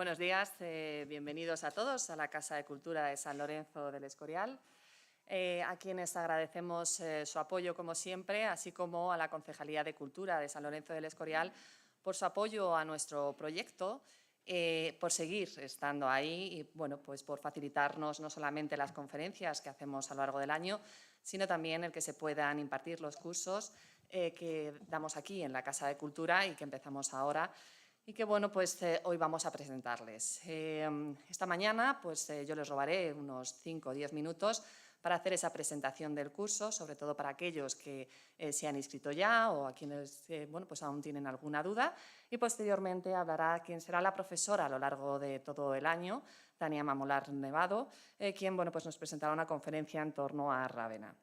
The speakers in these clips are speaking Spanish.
Buenos días, bienvenidos a todos a la Casa de Cultura de San Lorenzo del Escorial, a quienes agradecemos su apoyo como siempre, así como a la Concejalía de Cultura de San Lorenzo del Escorial por su apoyo a nuestro proyecto, por seguir estando ahí y pues por facilitarnos no solamente las conferencias que hacemos a lo largo del año, sino también el que se puedan impartir los cursos que damos aquí en la Casa de Cultura y que empezamos ahora. Y que pues hoy vamos a presentarles. Esta mañana yo les robaré unos 5 o 10 minutos para hacer esa presentación del curso, sobre todo para aquellos que se han inscrito ya o a quienes pues aún tienen alguna duda. Y posteriormente hablará quien será la profesora a lo largo de todo el año, Tania Mamolar Nevado, quien pues nos presentará una conferencia en torno a Rávena.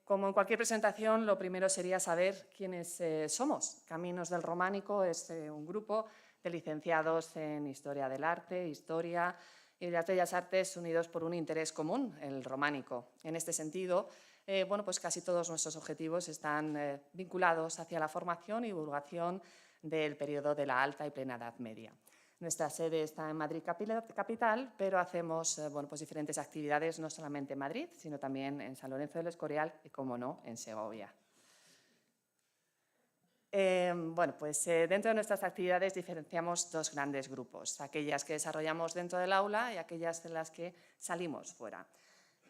Como en cualquier presentación, lo primero sería saber quiénes somos. Caminos del Románico es un grupo de licenciados en Historia del Arte, Historia y de las Bellas Artes unidos por un interés común, el románico. En este sentido, pues casi todos nuestros objetivos están vinculados hacia la formación y divulgación del periodo de la Alta y Plena Edad Media. Nuestra sede está en Madrid capital, pero hacemos pues diferentes actividades no solamente en Madrid, sino también en San Lorenzo del Escorial y, como no, en Segovia. Dentro de nuestras actividades diferenciamos dos grandes grupos, aquellas que desarrollamos dentro del aula y aquellas de las que salimos fuera.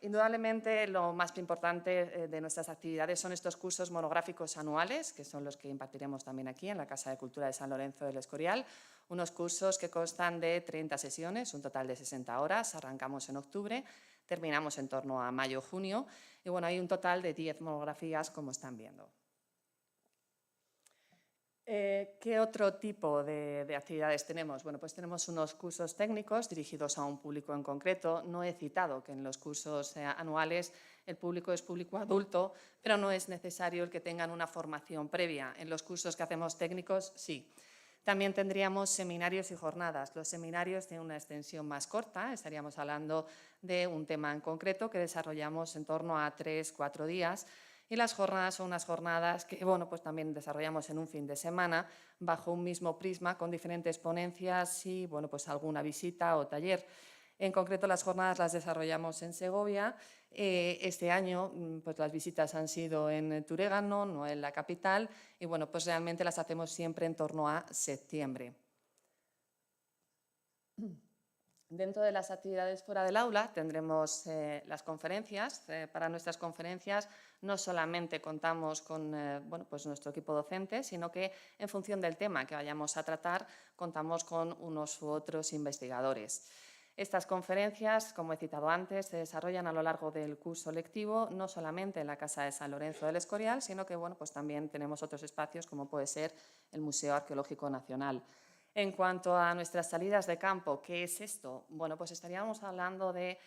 Indudablemente, lo más importante de nuestras actividades son estos cursos monográficos anuales, que son los que impartiremos también aquí en la Casa de Cultura de San Lorenzo del Escorial, unos cursos que constan de 30 sesiones, un total de 60 horas, arrancamos en octubre, terminamos en torno a mayo-junio y hay un total de 10 monografías, como están viendo. ¿Qué otro tipo de actividades tenemos? Pues tenemos unos cursos técnicos dirigidos a un público en concreto. No he citado que en los cursos anuales el público es público adulto, pero no es necesario el que tengan una formación previa. En los cursos que hacemos técnicos, sí. También tendríamos seminarios y jornadas. Los seminarios tienen una extensión más corta, estaríamos hablando de un tema en concreto que desarrollamos en torno a 3-4 días. Y las jornadas son unas jornadas que pues también desarrollamos en un fin de semana bajo un mismo prisma con diferentes ponencias y pues alguna visita o taller. En concreto, las jornadas las desarrollamos en Segovia. Este año pues las visitas han sido en Turégano, no en la capital, y pues realmente las hacemos siempre en torno a septiembre. Dentro de las actividades fuera del aula tendremos las conferencias. Para nuestras conferencias no solamente contamos con pues nuestro equipo docente, sino que en función del tema que vayamos a tratar contamos con unos u otros investigadores. Estas conferencias, como he citado antes, se desarrollan a lo largo del curso lectivo, no solamente en la Casa de San Lorenzo del Escorial, sino que pues también tenemos otros espacios como puede ser el Museo Arqueológico Nacional. En cuanto a nuestras salidas de campo, ¿qué es esto? Pues estaríamos hablando de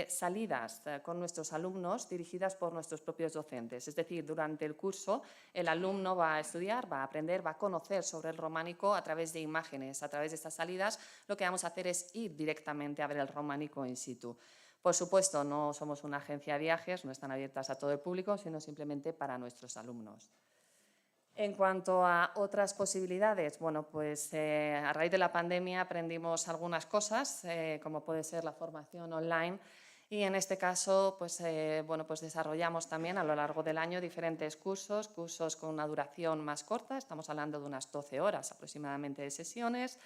salidas con nuestros alumnos dirigidas por nuestros propios docentes. Es decir, durante el curso el alumno va a estudiar, va a aprender, va a conocer sobre el románico a través de imágenes. A través de estas salidas lo que vamos a hacer es ir directamente a ver el románico in situ. Por supuesto, no somos una agencia de viajes, no están abiertas a todo el público, sino simplemente para nuestros alumnos. En cuanto a otras posibilidades, a raíz de la pandemia aprendimos algunas cosas, como puede ser la formación online, y en este caso pues desarrollamos también a lo largo del año diferentes cursos con una duración más corta, estamos hablando de unas 12 horas aproximadamente de sesiones.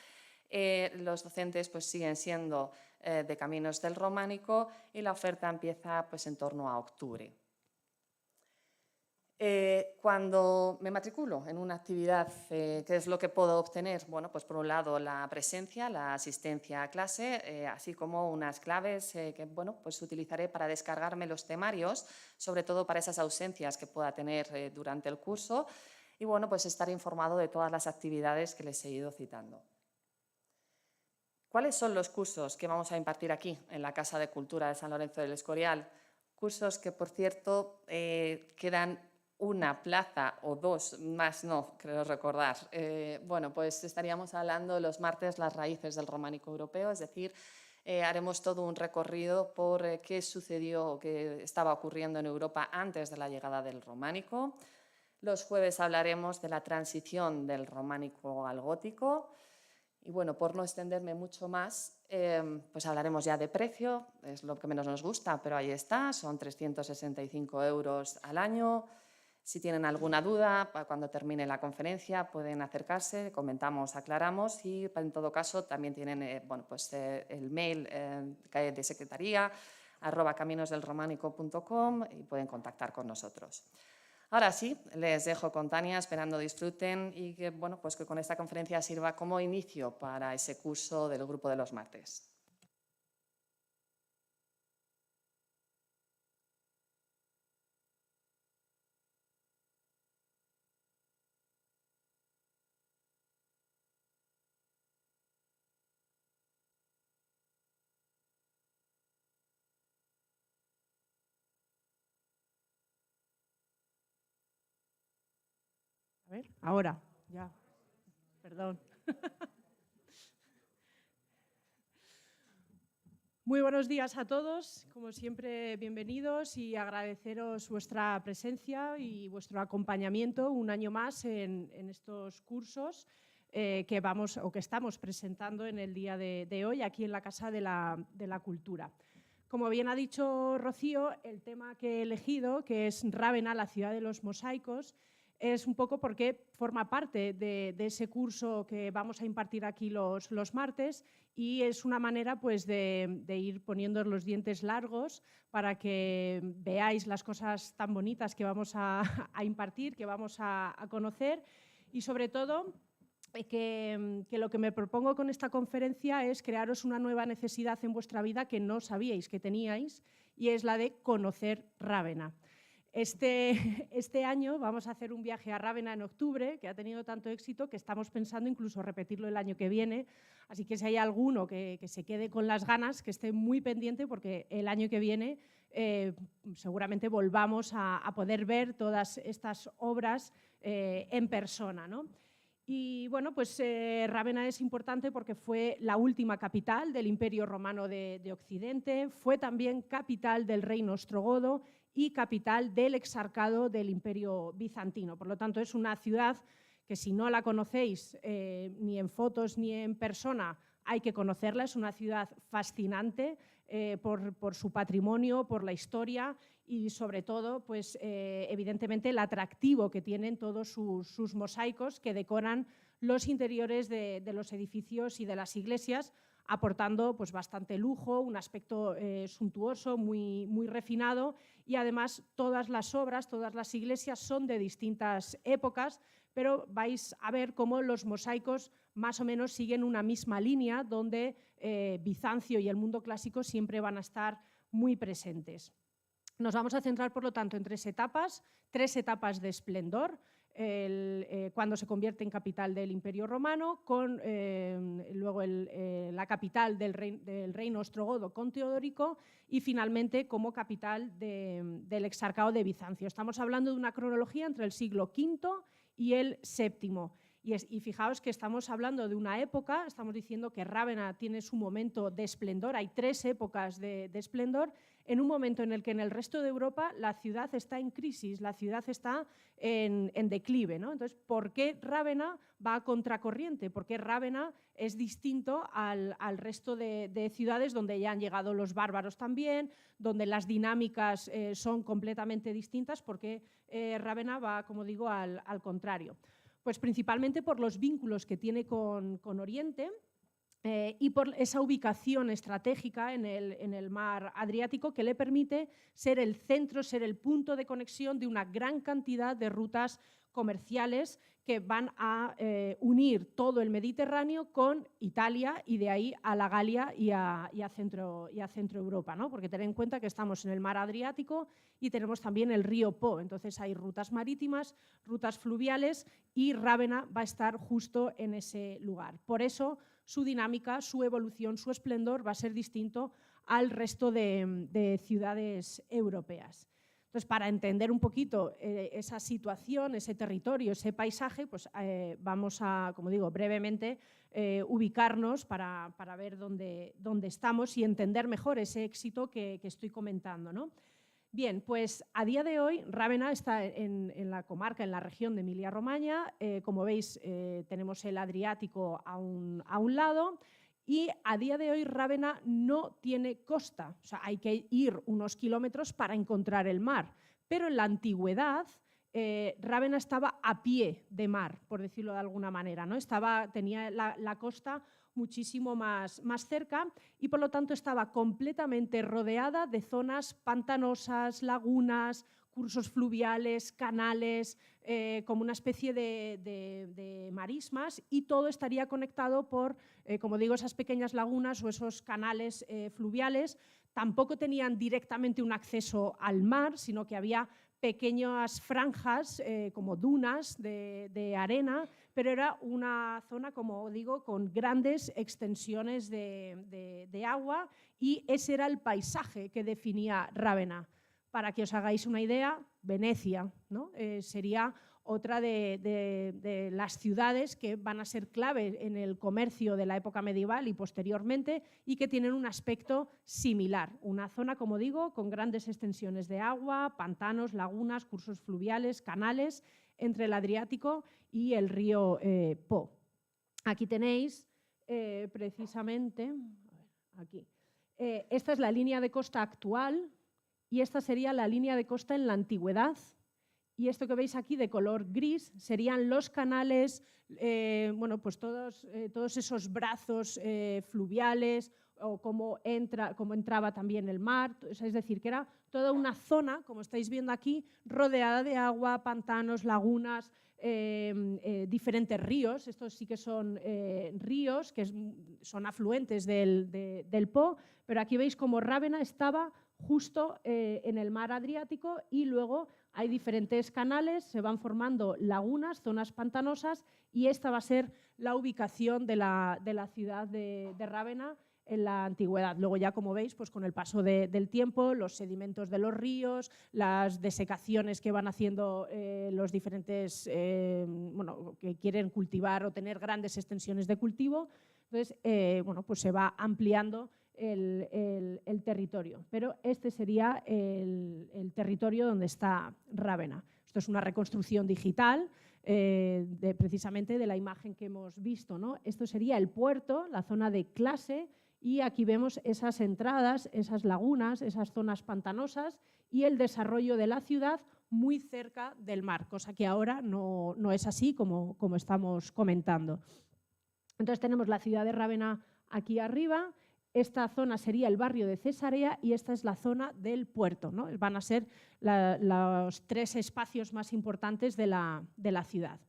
Los docentes siguen siendo de Caminos del Románico y la oferta empieza en torno a octubre. Cuando me matriculo en una actividad, ¿qué es lo que puedo obtener? Pues por un lado la presencia, la asistencia a clase, así como unas claves que pues utilizaré para descargarme los temarios, sobre todo para esas ausencias que pueda tener durante el curso y pues estar informado de todas las actividades que les he ido citando. ¿Cuáles son los cursos que vamos a impartir aquí en la Casa de Cultura de San Lorenzo del Escorial? Cursos que, por cierto, quedan una plaza o dos más, no, creo recordar. Pues estaríamos hablando los martes las raíces del románico europeo, es decir, haremos todo un recorrido por qué sucedió o qué estaba ocurriendo en Europa antes de la llegada del románico. Los jueves hablaremos de la transición del románico al gótico. Y bueno, por no extenderme mucho más, pues hablaremos ya de precio, es lo que menos nos gusta, pero ahí está, son 365 € al año. Si tienen alguna duda, cuando termine la conferencia pueden acercarse, comentamos, aclaramos y en todo caso también tienen el mail de secretaría @caminosdelrománico.com y pueden contactar con nosotros. Ahora sí, les dejo con Tania, esperando disfruten y que, pues que con esta conferencia sirva como inicio para ese curso del Grupo de los Martes. A ver, ahora, ya, perdón. Muy buenos días a todos, como siempre bienvenidos y agradeceros vuestra presencia y vuestro acompañamiento un año más en estos cursos que estamos presentando en el día de hoy aquí en la Casa de la Cultura. Como bien ha dicho Rocío, el tema que he elegido, que es Rávena, la ciudad de los mosaicos, es un poco porque forma parte de ese curso que vamos a impartir aquí los martes y es una manera pues, de ir poniendo los dientes largos para que veáis las cosas tan bonitas que vamos a impartir, que vamos a conocer y sobre todo que lo que me propongo con esta conferencia es crearos una nueva necesidad en vuestra vida que no sabíais que teníais y es la de conocer Rávena. Este año vamos a hacer un viaje a Rávena en octubre, que ha tenido tanto éxito que estamos pensando incluso repetirlo el año que viene. Así que si hay alguno que se quede con las ganas, que esté muy pendiente porque el año que viene seguramente volvamos a poder ver todas estas obras en persona, ¿no? Y bueno, pues Rávena es importante porque fue la última capital del Imperio Romano de Occidente, fue también capital del reino ostrogodo y capital del exarcado del Imperio Bizantino. Por lo tanto, es una ciudad que si no la conocéis ni en fotos ni en persona, hay que conocerla. Es una ciudad fascinante por su patrimonio, por la historia y sobre todo, pues, evidentemente, el atractivo que tienen todos sus mosaicos que decoran los interiores de los edificios y de las iglesias, aportando pues, bastante lujo, un aspecto suntuoso, muy refinado y además todas las obras, todas las iglesias son de distintas épocas, pero vais a ver cómo los mosaicos más o menos siguen una misma línea donde Bizancio y el mundo clásico siempre van a estar muy presentes. Nos vamos a centrar, por lo tanto, en tres etapas de esplendor. Cuando se convierte en capital del Imperio Romano, luego la capital del reino ostrogodo con Teodorico y finalmente como capital del exarcado de Bizancio. Estamos hablando de una cronología entre el siglo V y el VII. Y fijaos que estamos hablando de una época, estamos diciendo que Rávena tiene su momento de esplendor, hay tres épocas de esplendor, en un momento en el que en el resto de Europa la ciudad está en crisis, la ciudad está en declive, ¿no? Entonces, ¿por qué Rávena va a contracorriente? ¿Por qué Rávena es distinto al resto de ciudades donde ya han llegado los bárbaros también, donde las dinámicas son completamente distintas? ¿Por qué Rávena va, como digo, al contrario? Pues principalmente por los vínculos que tiene con Oriente y por esa ubicación estratégica en el mar Adriático que le permite ser el centro, ser el punto de conexión de una gran cantidad de rutas comerciales que van a unir todo el Mediterráneo con Italia y de ahí a la Galia y a Centro Europa, ¿no? Porque tened en cuenta que estamos en el mar Adriático y tenemos también el río Po, entonces hay rutas marítimas, rutas fluviales y Rávena va a estar justo en ese lugar. Por eso su dinámica, su evolución, su esplendor va a ser distinto al resto de ciudades europeas. Entonces, para entender un poquito esa situación, ese territorio, ese paisaje, pues vamos a, como digo, brevemente ubicarnos para ver dónde estamos y entender mejor ese éxito que estoy comentando, ¿no? Bien, pues a día de hoy Rávena está en la comarca, en la región de Emilia-Romaña. Como veis, tenemos el Adriático a un lado y a día de hoy Rávena no tiene costa. O sea, hay que ir unos kilómetros para encontrar el mar. Pero en la antigüedad Rávena estaba a pie de mar, por decirlo de alguna manera, ¿no? Tenía la costa muchísimo más cerca y por lo tanto estaba completamente rodeada de zonas pantanosas, lagunas, cursos fluviales, canales, como una especie de marismas, y todo estaría conectado por, como digo, esas pequeñas lagunas o esos canales fluviales. Tampoco tenían directamente un acceso al mar, sino que había pequeñas franjas, como dunas de arena, pero era una zona, como digo, con grandes extensiones de agua, y ese era el paisaje que definía Rávena. Para que os hagáis una idea, Venecia, ¿no? Sería otra de las ciudades que van a ser clave en el comercio de la época medieval y posteriormente, y que tienen un aspecto similar. Una zona, como digo, con grandes extensiones de agua, pantanos, lagunas, cursos fluviales, canales, entre el Adriático y el río Po. Aquí tenéis precisamente, aquí, esta es la línea de costa actual y esta sería la línea de costa en la antigüedad. Y esto que veis aquí de color gris serían los canales, bueno, pues todos esos brazos fluviales, o cómo entraba también el mar. Es decir, que era toda una zona, como estáis viendo aquí, rodeada de agua, pantanos, lagunas, diferentes ríos. Estos sí que son ríos, que son afluentes del Po, pero aquí veis cómo Rávena estaba justo en el mar Adriático, y luego hay diferentes canales, se van formando lagunas, zonas pantanosas, y esta va a ser la ubicación de la ciudad de Rávena en la antigüedad. Luego ya, como veis, pues con el paso del tiempo, los sedimentos de los ríos, las desecaciones que van haciendo los diferentes, bueno, que quieren cultivar o tener grandes extensiones de cultivo, entonces, bueno, pues se va ampliando el territorio. Pero este sería el territorio donde está Rávena. Esto es una reconstrucción digital precisamente de la imagen que hemos visto, ¿no? Esto sería el puerto, la zona de clase, y aquí vemos esas entradas, esas lagunas, esas zonas pantanosas y el desarrollo de la ciudad muy cerca del mar, cosa que ahora no es así como estamos comentando. Entonces tenemos la ciudad de Rávena aquí arriba. Esta zona sería el barrio de Cesarea y esta es la zona del puerto, ¿no? Van a ser los tres espacios más importantes de la ciudad.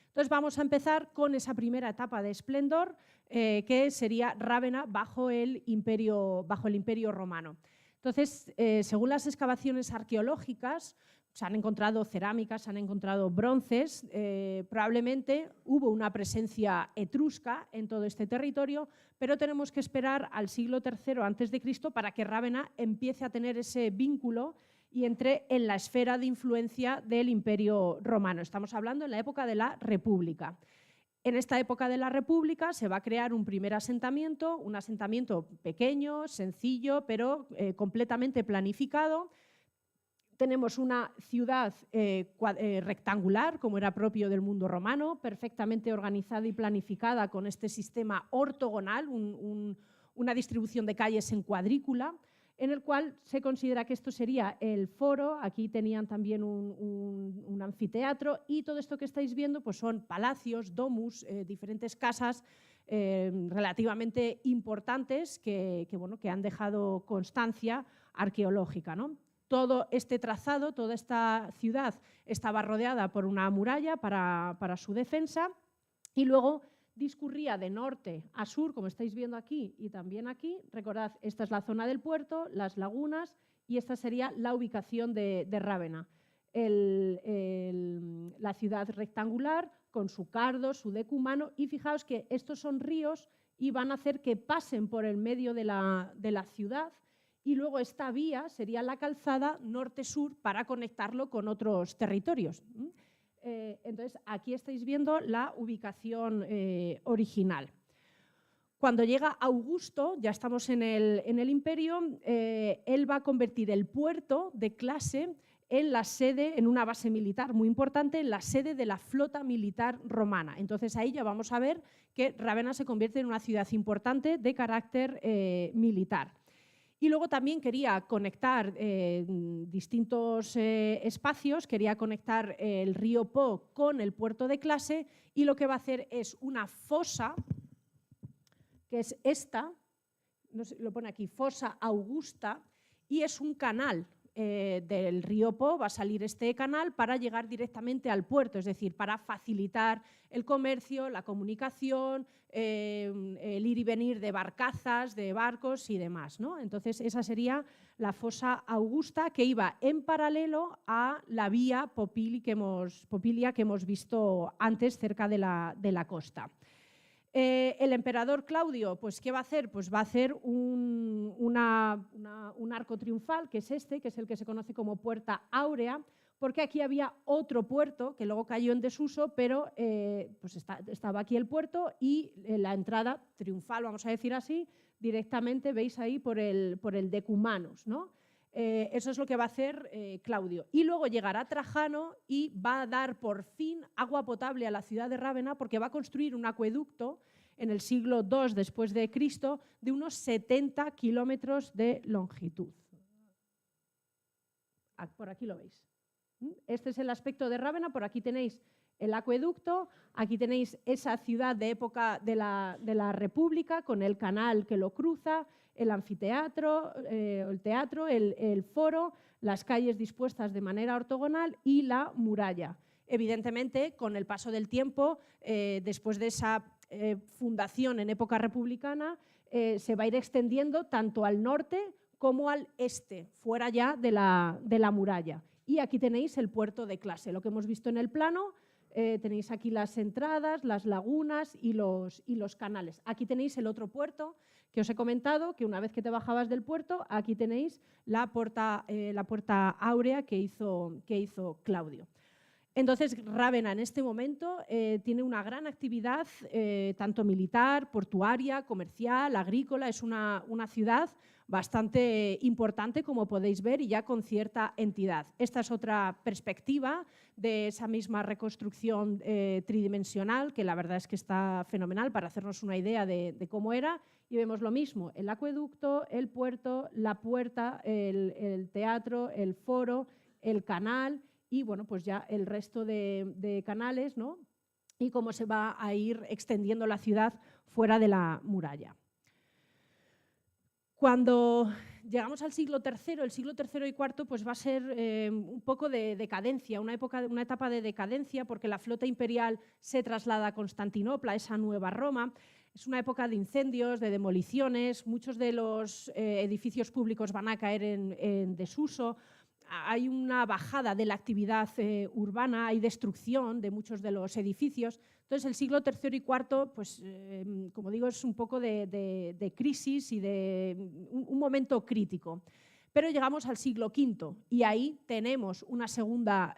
Entonces vamos a empezar con esa primera etapa de esplendor, que sería Rávena bajo el Imperio Romano. Entonces, según las excavaciones arqueológicas, se han encontrado cerámicas, se han encontrado bronces, probablemente hubo una presencia etrusca en todo este territorio, pero tenemos que esperar al siglo III a.C. para que Rávena empiece a tener ese vínculo y entre en la esfera de influencia del Imperio Romano. Estamos hablando en la época de la República. En esta época de la República se va a crear un primer asentamiento, un asentamiento pequeño, sencillo, pero completamente planificado. Tenemos una ciudad rectangular, como era propio del mundo romano, perfectamente organizada y planificada con este sistema ortogonal, una distribución de calles en cuadrícula, en el cual se considera que esto sería el foro. Aquí tenían también un anfiteatro, y todo esto que estáis viendo pues son palacios, domus, diferentes casas relativamente importantes que han dejado constancia arqueológica, ¿no? Todo este trazado, toda esta ciudad estaba rodeada por una muralla para su defensa, y luego discurría de norte a sur, como estáis viendo aquí y también aquí. Recordad, esta es la zona del puerto, las lagunas, y esta sería la ubicación de Rávena. La ciudad rectangular con su cardo, su decumano, y fijaos que estos son ríos y van a hacer que pasen por el medio de la ciudad, y luego esta vía sería la calzada norte-sur para conectarlo con otros territorios. Entonces, aquí estáis viendo la ubicación original. Cuando llega Augusto, ya estamos en el imperio, él va a convertir el puerto de Clase en la sede, en una base militar muy importante, en la sede de la flota militar romana. Entonces ahí ya vamos a ver que Rávena se convierte en una ciudad importante de carácter militar. Y luego también quería conectar distintos espacios, quería conectar el río Po con el puerto de Clase, y lo que va a hacer es una fosa, que es esta, no sé, lo pone aquí, Fosa Augusta, y es un canal del río Po, va a salir este canal para llegar directamente al puerto, es decir, para facilitar el comercio, la comunicación, el ir y venir de barcazas, de barcos y demás, ¿no? Entonces esa sería la Fosa Augusta, que iba en paralelo a la vía Popilia que hemos visto antes cerca de la costa. El emperador Claudio, pues, ¿qué va a hacer? Pues va a hacer un arco triunfal, que es este, que es el que se conoce como Puerta Áurea, porque aquí había otro puerto que luego cayó en desuso, pero pues estaba aquí el puerto y la entrada triunfal, vamos a decir así, directamente, veis ahí, por el Decumanus, ¿no? Eso es lo que va a hacer Claudio. Y luego llegará Trajano y va a dar por fin agua potable a la ciudad de Rávena, porque va a construir un acueducto en el siglo II después de Cristo de unos 70 kilómetros de longitud. Por aquí lo veis. Este es el aspecto de Rávena. Por aquí tenéis el acueducto, aquí tenéis esa ciudad de época de la República con el canal que lo cruza, el anfiteatro, el teatro, el foro, las calles dispuestas de manera ortogonal y la muralla. Evidentemente, con el paso del tiempo, después de esa fundación en época republicana, se va a ir extendiendo tanto al norte como al este, fuera ya de la muralla. Y aquí tenéis el puerto de Clase, lo que hemos visto en el plano. Tenéis aquí las entradas, las lagunas y los canales. Aquí tenéis el otro puerto que os he comentado, que una vez que te bajabas del puerto, aquí tenéis la puerta áurea que hizo Claudio. Entonces, Rávena en este momento tiene una gran actividad, tanto militar, portuaria, comercial, agrícola. Es una ciudad bastante importante, como podéis ver, y ya con cierta entidad. Esta es otra perspectiva de esa misma reconstrucción tridimensional, que la verdad es que está fenomenal para hacernos una idea de cómo era. Y vemos lo mismo: el acueducto, el puerto, la puerta, el teatro, el foro, el canal y bueno, pues ya el resto de canales, ¿no? Y cómo se va a ir extendiendo la ciudad fuera de la muralla. Cuando llegamos al siglo III, el siglo III y IV, pues va a ser un poco de decadencia, una etapa de decadencia, porque la flota imperial se traslada a Constantinopla, esa nueva Roma. Es una época de incendios, de demoliciones, muchos de los edificios públicos van a caer en desuso. Hay una bajada de la actividad urbana, hay destrucción de muchos de los edificios. Entonces, el siglo III y IV, pues, como digo, es un poco de crisis y de un momento crítico. Pero llegamos al siglo V y ahí tenemos una segunda,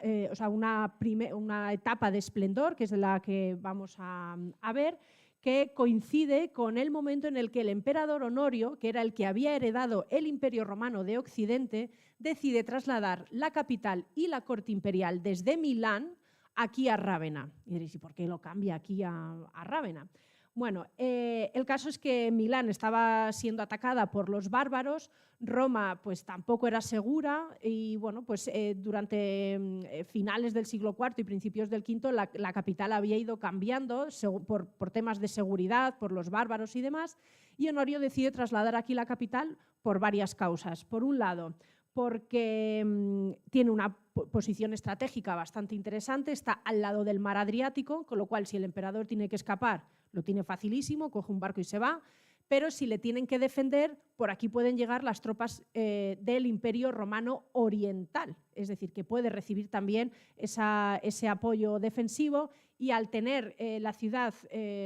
una etapa de esplendor, que es la que vamos a ver, que coincide con el momento en el que el emperador Honorio, que era el que había heredado el Imperio Romano de Occidente, decide trasladar la capital y la corte imperial desde Milán aquí a Rávena. Y diréis, ¿y por qué lo cambia aquí a Rávena? Bueno, el caso es que Milán estaba siendo atacada por los bárbaros, Roma pues tampoco era segura y bueno, pues durante finales del siglo IV y principios del V la capital había ido cambiando por temas de seguridad, por los bárbaros y demás, y Honorio decide trasladar aquí la capital por varias causas. Por un lado, porque tiene una posición estratégica bastante interesante, está al lado del mar Adriático, con lo cual si el emperador tiene que escapar, lo tiene facilísimo, coge un barco y se va, pero si le tienen que defender, por aquí pueden llegar las tropas del Imperio Romano Oriental, es decir, que puede recibir también ese apoyo defensivo, y al tener la ciudad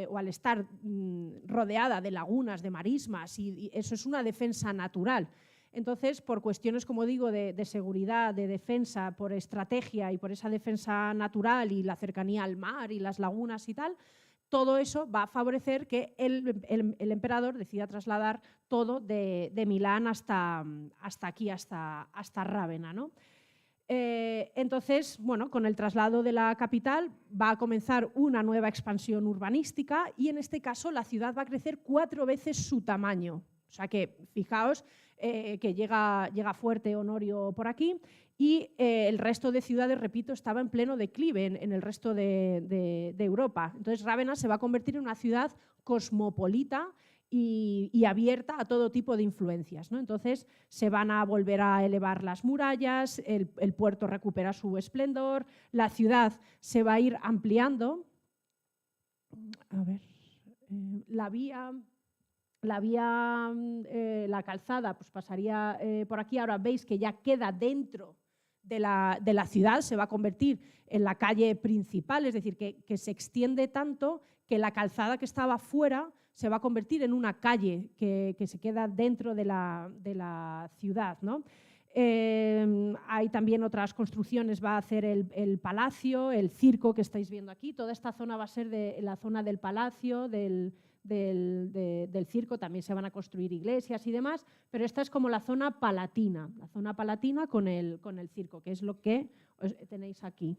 o al estar rodeada de lagunas, de marismas, y eso es una defensa natural. Entonces, por cuestiones, como digo, de seguridad, de defensa, por estrategia y por esa defensa natural y la cercanía al mar y las lagunas y tal, todo eso va a favorecer que el emperador decida trasladar todo de Milán hasta aquí, hasta Rávena, ¿no? Entonces, bueno, con el traslado de la capital va a comenzar una nueva expansión urbanística y en este caso la ciudad va a crecer 4 veces su tamaño. O sea que, fijaos que llega fuerte Honorio por aquí y el resto de ciudades, repito, estaba en pleno declive en el resto de Europa. Entonces Rávena se va a convertir en una ciudad cosmopolita y abierta a todo tipo de influencias, ¿no? Entonces se van a volver a elevar las murallas, el puerto recupera su esplendor, la ciudad se va a ir ampliando. A ver, la calzada pues pasaría por aquí. Ahora veis que ya queda dentro de la ciudad, se va a convertir en la calle principal, es decir, que se extiende tanto que la calzada que estaba fuera se va a convertir en una calle que se queda dentro de la ciudad, ¿no? Hay también otras construcciones, va a hacer el palacio, el circo que estáis viendo aquí. Toda esta zona va a ser la zona del palacio, del circo. También se van a construir iglesias y demás, pero esta es como la zona palatina con el circo, que es lo que tenéis aquí.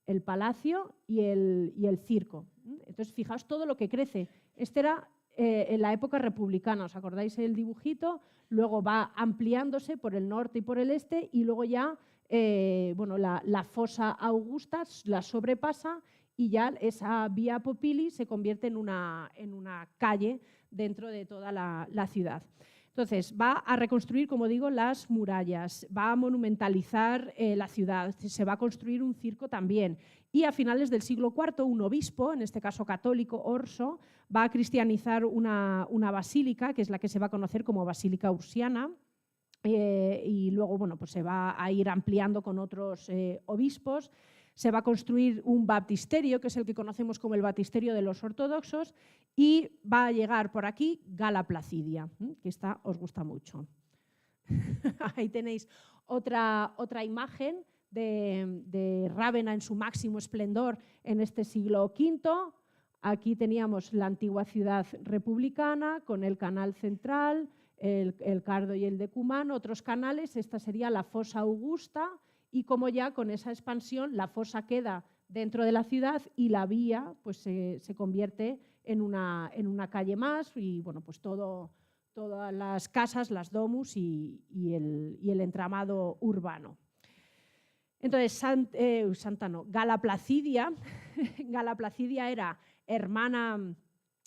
El palacio y el circo. Entonces, fijaos todo lo que crece. Este era en la época republicana, ¿os acordáis el dibujito? Luego va ampliándose por el norte y por el este y luego ya bueno, la fosa Augusta la sobrepasa y ya esa Vía Popili se convierte en una calle dentro de toda la ciudad. Entonces, va a reconstruir, como digo, las murallas, va a monumentalizar la ciudad, se va a construir un circo también. Y a finales del siglo IV, un obispo, en este caso católico, Orso, va a cristianizar una basílica, que es la que se va a conocer como Basílica Ursiana, y luego bueno, pues se va a ir ampliando con otros obispos. Se va a construir un baptisterio, que es el que conocemos como el baptisterio de los ortodoxos, y va a llegar por aquí Gala Placidia, que esta os gusta mucho. Ahí tenéis otra imagen de Rávena en su máximo esplendor en este siglo V. Aquí teníamos la antigua ciudad republicana con el canal central, el Cardo y el Decumán, otros canales. Esta sería la fosa Augusta. Y como ya con esa expansión la fosa queda dentro de la ciudad y la vía pues, se convierte en una calle más y bueno, pues todas las casas, las domus y el entramado urbano. Entonces, Gala Placidia, Gala Placidia era hermana,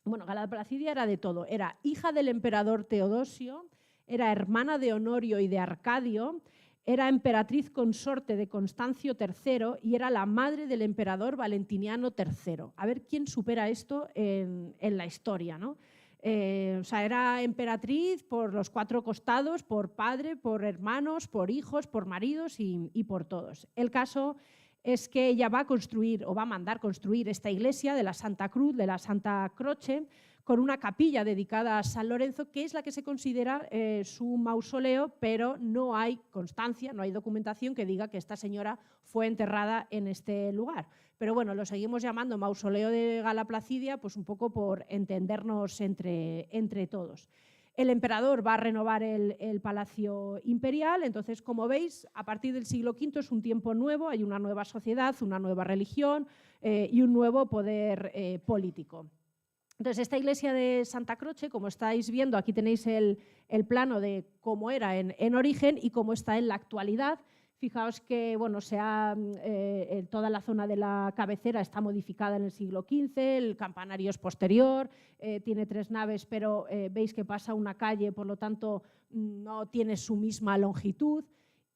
bueno, Gala Placidia era de todo, era hija del emperador Teodosio, era hermana de Honorio y de Arcadio, era emperatriz consorte de Constancio III y era la madre del emperador Valentiniano III. A ver quién supera esto en la historia, ¿no? O sea, era emperatriz por los 4 costados, por padre, por hermanos, por hijos, por maridos y por todos. El caso es que ella va a construir o va a mandar construir esta iglesia de la Santa Cruz, de la Santa Croce, con una capilla dedicada a San Lorenzo, que es la que se considera su mausoleo, pero no hay constancia, no hay documentación que diga que esta señora fue enterrada en este lugar. Pero bueno, lo seguimos llamando mausoleo de Gala Placidia, pues un poco por entendernos entre todos. El emperador va a renovar el palacio imperial, entonces, como veis, a partir del siglo V es un tiempo nuevo, hay una nueva sociedad, una nueva religión y un nuevo poder político. Entonces, esta iglesia de Santa Croce, como estáis viendo, aquí tenéis el plano de cómo era en origen y cómo está en la actualidad. Fijaos que bueno, toda la zona de la cabecera está modificada en el siglo XV, el campanario es posterior, tiene 3 naves, pero veis que pasa una calle, por lo tanto no tiene su misma longitud.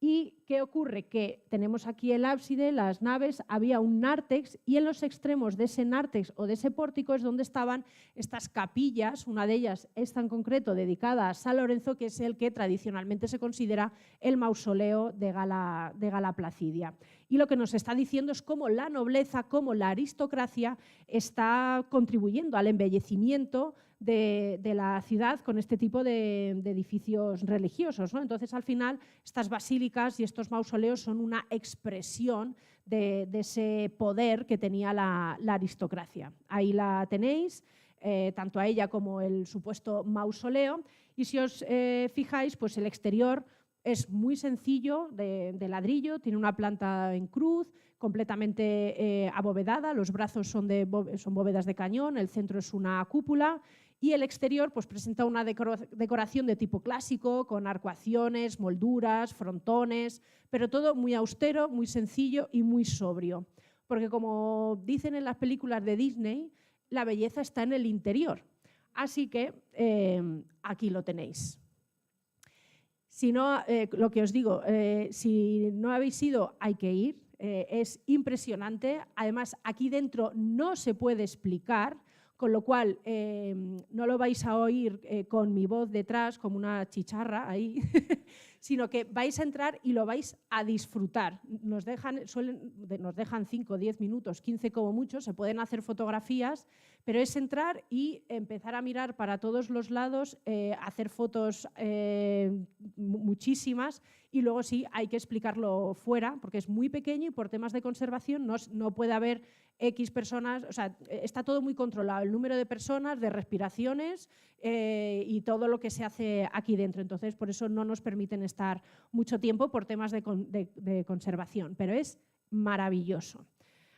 ¿Y qué ocurre? Que tenemos aquí el ábside, las naves, había un nártex y en los extremos de ese nártex o de ese pórtico es donde estaban estas capillas, una de ellas, esta en concreto, dedicada a San Lorenzo, que es el que tradicionalmente se considera el mausoleo de Gala Placidia. Y lo que nos está diciendo es cómo la nobleza, cómo la aristocracia está contribuyendo al embellecimiento de la ciudad con este tipo de edificios religiosos, ¿no? Entonces, al final, estas basílicas y estos mausoleos son una expresión de ese poder que tenía la aristocracia. Ahí la tenéis, tanto a ella como el supuesto mausoleo. Y si os fijáis, pues el exterior es muy sencillo, de ladrillo, tiene una planta en cruz, completamente abovedada, los brazos son bóvedas de cañón, el centro es una cúpula y el exterior pues, presenta una decoración de tipo clásico, con arcuaciones, molduras, frontones, pero todo muy austero, muy sencillo y muy sobrio. Porque como dicen en las películas de Disney, la belleza está en el interior. Así que aquí lo tenéis. Si no, lo que os digo, si no habéis ido, hay que ir. Es impresionante. Además, aquí dentro no se puede explicar, con lo cual no lo vais a oír con mi voz detrás, como una chicharra ahí, sino que vais a entrar y lo vais a disfrutar. Nos dejan 5, 10 minutos, 15 como mucho, se pueden hacer fotografías, pero es entrar y empezar a mirar para todos los lados, hacer fotos muchísimas, y luego sí hay que explicarlo fuera, porque es muy pequeño y por temas de conservación no puede haber X personas, o sea, está todo muy controlado, el número de personas, de respiraciones y todo lo que se hace aquí dentro. Entonces, por eso no nos permiten estar mucho tiempo por temas de conservación, pero es maravilloso.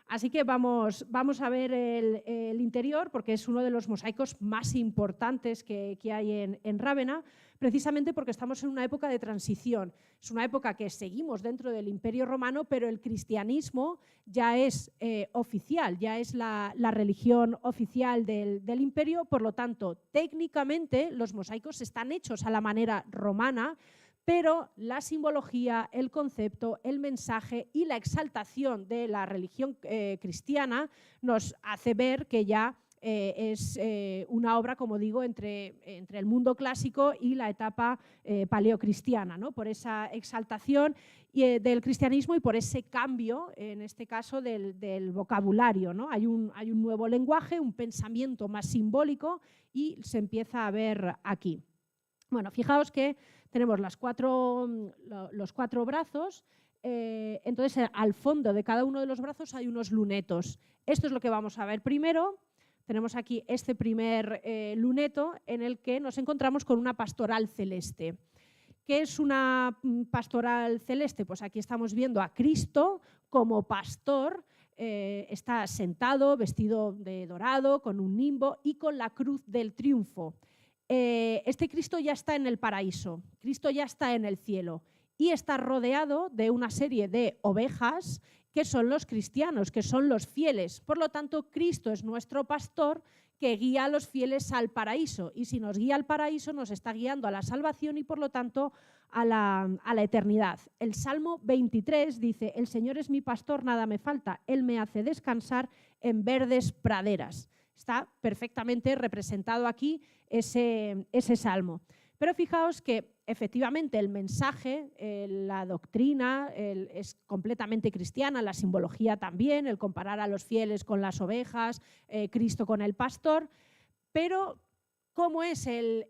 Así que vamos a ver el interior, porque es uno de los mosaicos más importantes que hay en Rávena, precisamente porque estamos en una época de transición. Es una época que seguimos dentro del Imperio Romano, pero el cristianismo ya es oficial, ya es la religión oficial del imperio. Por lo tanto, técnicamente los mosaicos están hechos a la manera romana, pero la simbología, el concepto, el mensaje y la exaltación de la religión cristiana nos hace ver que ya es una obra, como digo, entre el mundo clásico y la etapa paleocristiana, ¿no? Por esa exaltación del cristianismo y por ese cambio, en este caso, del vocabulario, ¿no? Hay un nuevo lenguaje, un pensamiento más simbólico y se empieza a ver aquí. Bueno, fijaos que tenemos los cuatro brazos, entonces al fondo de cada uno de los brazos hay unos lunetos. Esto es lo que vamos a ver primero. Tenemos aquí este primer luneto en el que nos encontramos con una pastoral celeste. ¿Qué es una pastoral celeste? Pues aquí estamos viendo a Cristo como pastor. Está sentado, vestido de dorado, con un nimbo y con la cruz del triunfo. Este Cristo ya está en el paraíso, Cristo ya está en el cielo y está rodeado de una serie de ovejas que son los cristianos, que son los fieles. Por lo tanto, Cristo es nuestro pastor que guía a los fieles al paraíso, y si nos guía al paraíso nos está guiando a la salvación y por lo tanto a la eternidad. El Salmo 23 dice: el Señor es mi pastor, nada me falta, Él me hace descansar en verdes praderas. Está perfectamente representado aquí ese salmo. Pero fijaos que efectivamente el mensaje, la doctrina es completamente cristiana, la simbología también, el comparar a los fieles con las ovejas, Cristo con el pastor, pero ¿cómo es el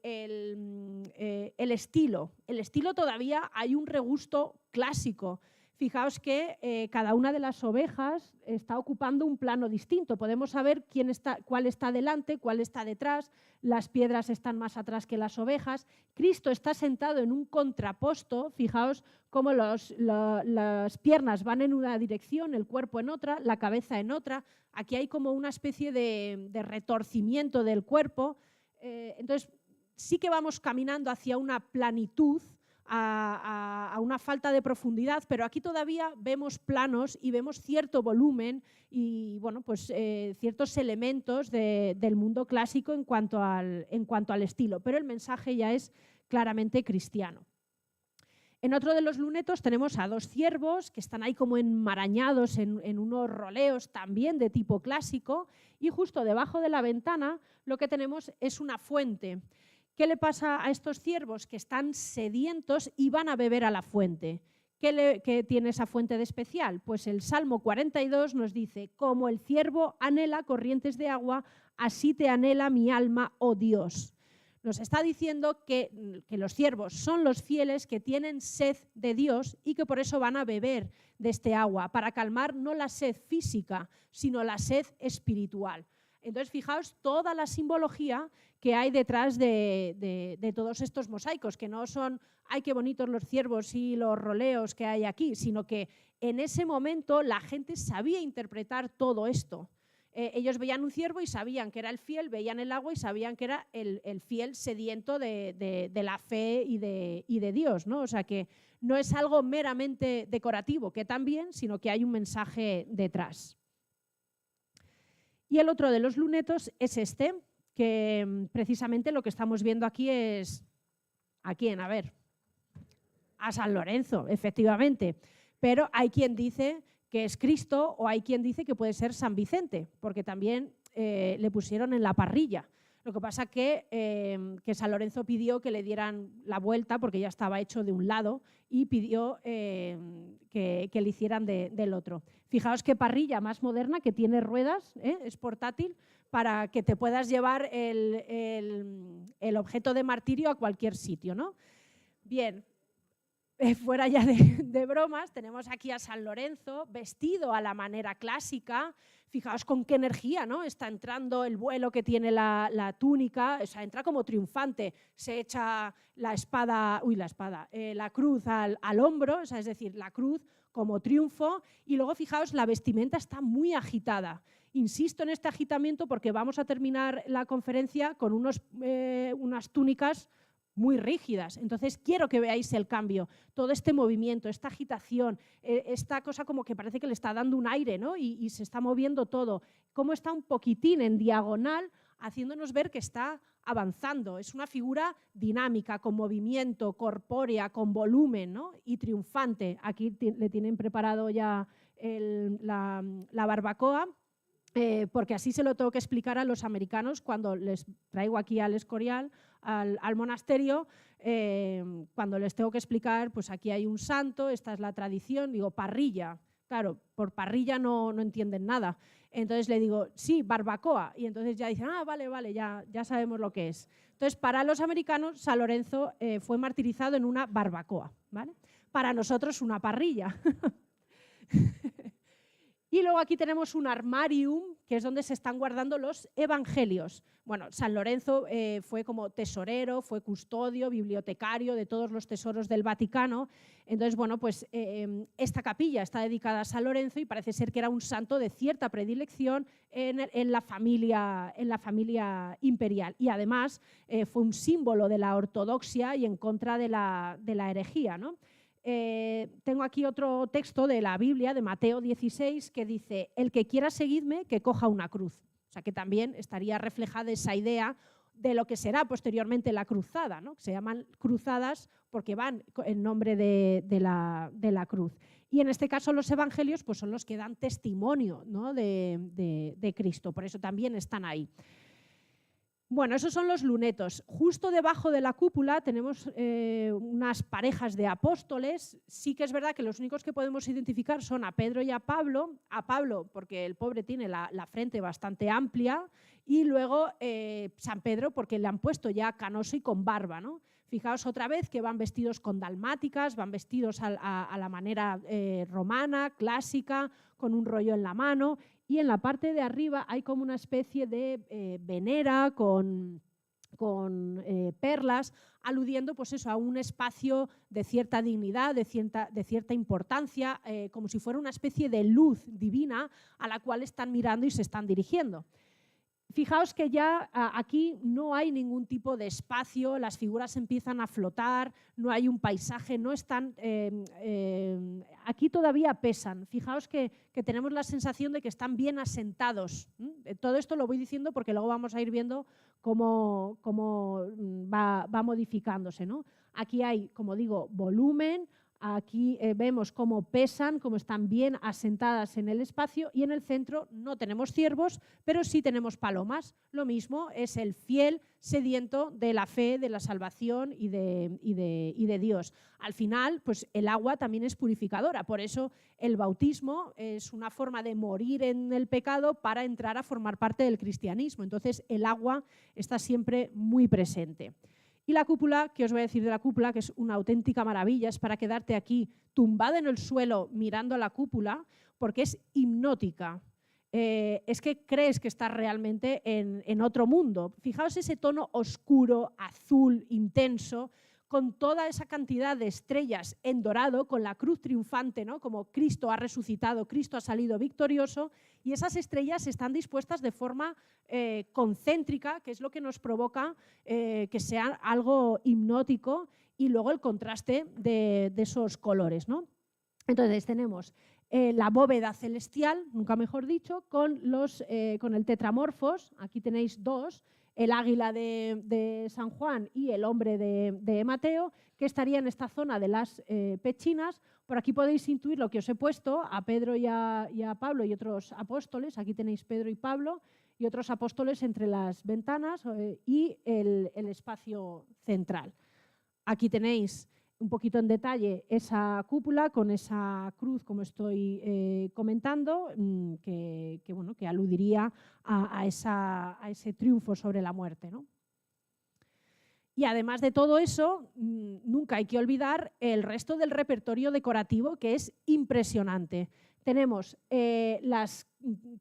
estilo? El estilo todavía hay un regusto clásico. Fijaos que cada una de las ovejas está ocupando un plano distinto. Podemos saber cuál está delante, cuál está detrás, las piedras están más atrás que las ovejas. Cristo está sentado en un contraposto, fijaos cómo las piernas van en una dirección, el cuerpo en otra, la cabeza en otra. Aquí hay como una especie de retorcimiento del cuerpo. Entonces sí que vamos caminando hacia una planitud, a una falta de profundidad, pero aquí todavía vemos planos y vemos cierto volumen y bueno, pues, ciertos elementos del mundo clásico en cuanto al estilo, pero el mensaje ya es claramente cristiano. En otro de los lunetos tenemos a dos ciervos que están ahí como enmarañados en unos roleos también de tipo clásico, y justo debajo de la ventana lo que tenemos es una fuente. ¿Qué le pasa a estos ciervos? Que están sedientos y van a beber a la fuente. ¿Qué tiene esa fuente de especial? Pues el Salmo 42 nos dice: como el ciervo anhela corrientes de agua, así te anhela mi alma, oh Dios. Nos está diciendo que los siervos son los fieles que tienen sed de Dios y que por eso van a beber de este agua, para calmar no la sed física, sino la sed espiritual. Entonces, fijaos toda la simbología que hay detrás de todos estos mosaicos, que no son, ¡ay, qué bonitos los ciervos y los roleos que hay aquí!, sino que en ese momento la gente sabía interpretar todo esto. Ellos veían un ciervo y sabían que era el fiel, veían el agua y sabían que era el fiel sediento de la fe y de Dios, ¿no? O sea que no es algo meramente decorativo, que también, sino que hay un mensaje detrás. Y el otro de los lunetos es este, que precisamente lo que estamos viendo aquí es... ¿A quién? A ver. A San Lorenzo, efectivamente. Pero hay quien dice que es Cristo o hay quien dice que puede ser San Vicente, porque también le pusieron en la parrilla. Lo que pasa que San Lorenzo pidió que le dieran la vuelta porque ya estaba hecho de un lado y pidió que le hicieran del otro. Fijaos qué parrilla más moderna, que tiene ruedas, es portátil, para que te puedas llevar el objeto de martirio a cualquier sitio, ¿no? Bien. Fuera ya de bromas, tenemos aquí a San Lorenzo vestido a la manera clásica. Fijaos con qué energía, ¿no? Está entrando el vuelo que tiene la túnica, o sea, entra como triunfante, se echa la cruz al hombro, o sea, es decir, la cruz como triunfo, y luego fijaos, la vestimenta está muy agitada. Insisto en este agitamiento porque vamos a terminar la conferencia con unas túnicas muy rígidas. Entonces quiero que veáis el cambio, todo este movimiento, esta agitación, esta cosa como que parece que le está dando un aire, ¿no? y se está moviendo todo, cómo está un poquitín en diagonal, haciéndonos ver que está avanzando. Es una figura dinámica, con movimiento, corpórea, con volumen, ¿no? Y triunfante. Aquí le tienen preparado ya la barbacoa, porque así se lo tengo que explicar a los americanos cuando les traigo aquí al Escorial, al monasterio, cuando les tengo que explicar, pues aquí hay un santo, esta es la tradición, digo, parrilla. Claro, por parrilla no entienden nada. Entonces le digo, sí, barbacoa. Y entonces ya dicen, vale, ya sabemos lo que es. Entonces, para los americanos, San Lorenzo fue martirizado en una barbacoa, ¿vale? Para nosotros, una parrilla. Y luego aquí tenemos un armarium, que es donde se están guardando los evangelios. Bueno, San Lorenzo fue como tesorero, fue custodio, bibliotecario de todos los tesoros del Vaticano. Entonces, bueno, pues esta capilla está dedicada a San Lorenzo y parece ser que era un santo de cierta predilección en la familia imperial. Y además fue un símbolo de la ortodoxia y en contra de la herejía, ¿no? Tengo aquí otro texto de la Biblia, de Mateo 16, que dice: el que quiera seguirme, que coja una cruz. O sea, que también estaría reflejada esa idea de lo que será posteriormente la cruzada, ¿no? Se llaman cruzadas porque van en nombre de la cruz. Y en este caso los evangelios pues son los que dan testimonio, ¿no? de Cristo, por eso también están ahí. Bueno, esos son los lunetos. Justo debajo de la cúpula tenemos unas parejas de apóstoles. Sí que es verdad que los únicos que podemos identificar son a Pedro y a Pablo. A Pablo porque el pobre tiene la frente bastante amplia, y luego San Pedro porque le han puesto ya canoso y con barba, ¿no? Fijaos otra vez que van vestidos con dalmáticas, van vestidos a la manera romana, clásica, con un rollo en la mano. Y en la parte de arriba hay como una especie de venera con perlas, aludiendo pues eso, a un espacio de cierta dignidad, de cierta importancia, como si fuera una especie de luz divina a la cual están mirando y se están dirigiendo. Fijaos que ya aquí no hay ningún tipo de espacio, las figuras empiezan a flotar, no hay un paisaje, no están, aquí todavía pesan. Fijaos que tenemos la sensación de que están bien asentados. Todo esto lo voy diciendo porque luego vamos a ir viendo cómo va modificándose, ¿no? Aquí hay, como digo, volumen, Aquí vemos cómo pesan, cómo están bien asentadas en el espacio, y en el centro no tenemos ciervos, pero sí tenemos palomas. Lo mismo, es el fiel sediento de la fe, de la salvación y de Dios. Al final, pues el agua también es purificadora, por eso el bautismo es una forma de morir en el pecado para entrar a formar parte del cristianismo. Entonces el agua está siempre muy presente. Y la cúpula, ¿qué os voy a decir de la cúpula? Que es una auténtica maravilla, es para quedarte aquí tumbada en el suelo mirando a la cúpula, porque es hipnótica. Es que crees que estás realmente en otro mundo. Fijaos ese tono oscuro, azul, intenso, con toda esa cantidad de estrellas en dorado, con la cruz triunfante, ¿no? Como Cristo ha resucitado, Cristo ha salido victorioso, y esas estrellas están dispuestas de forma concéntrica, que es lo que nos provoca que sea algo hipnótico, y luego el contraste de esos colores, ¿no? Entonces tenemos la bóveda celestial, nunca mejor dicho, con el tetramorfos. Aquí tenéis dos, el águila de San Juan y el hombre de Mateo, que estaría en esta zona de las pechinas. Por aquí podéis intuir lo que os he puesto, a Pedro y a Pablo y otros apóstoles. Aquí tenéis Pedro y Pablo y otros apóstoles entre las ventanas y el espacio central. Aquí tenéis un poquito en detalle esa cúpula con esa cruz, como estoy comentando, que aludiría a ese triunfo sobre la muerte, ¿no? Y además de todo eso, nunca hay que olvidar el resto del repertorio decorativo, que es impresionante. Tenemos las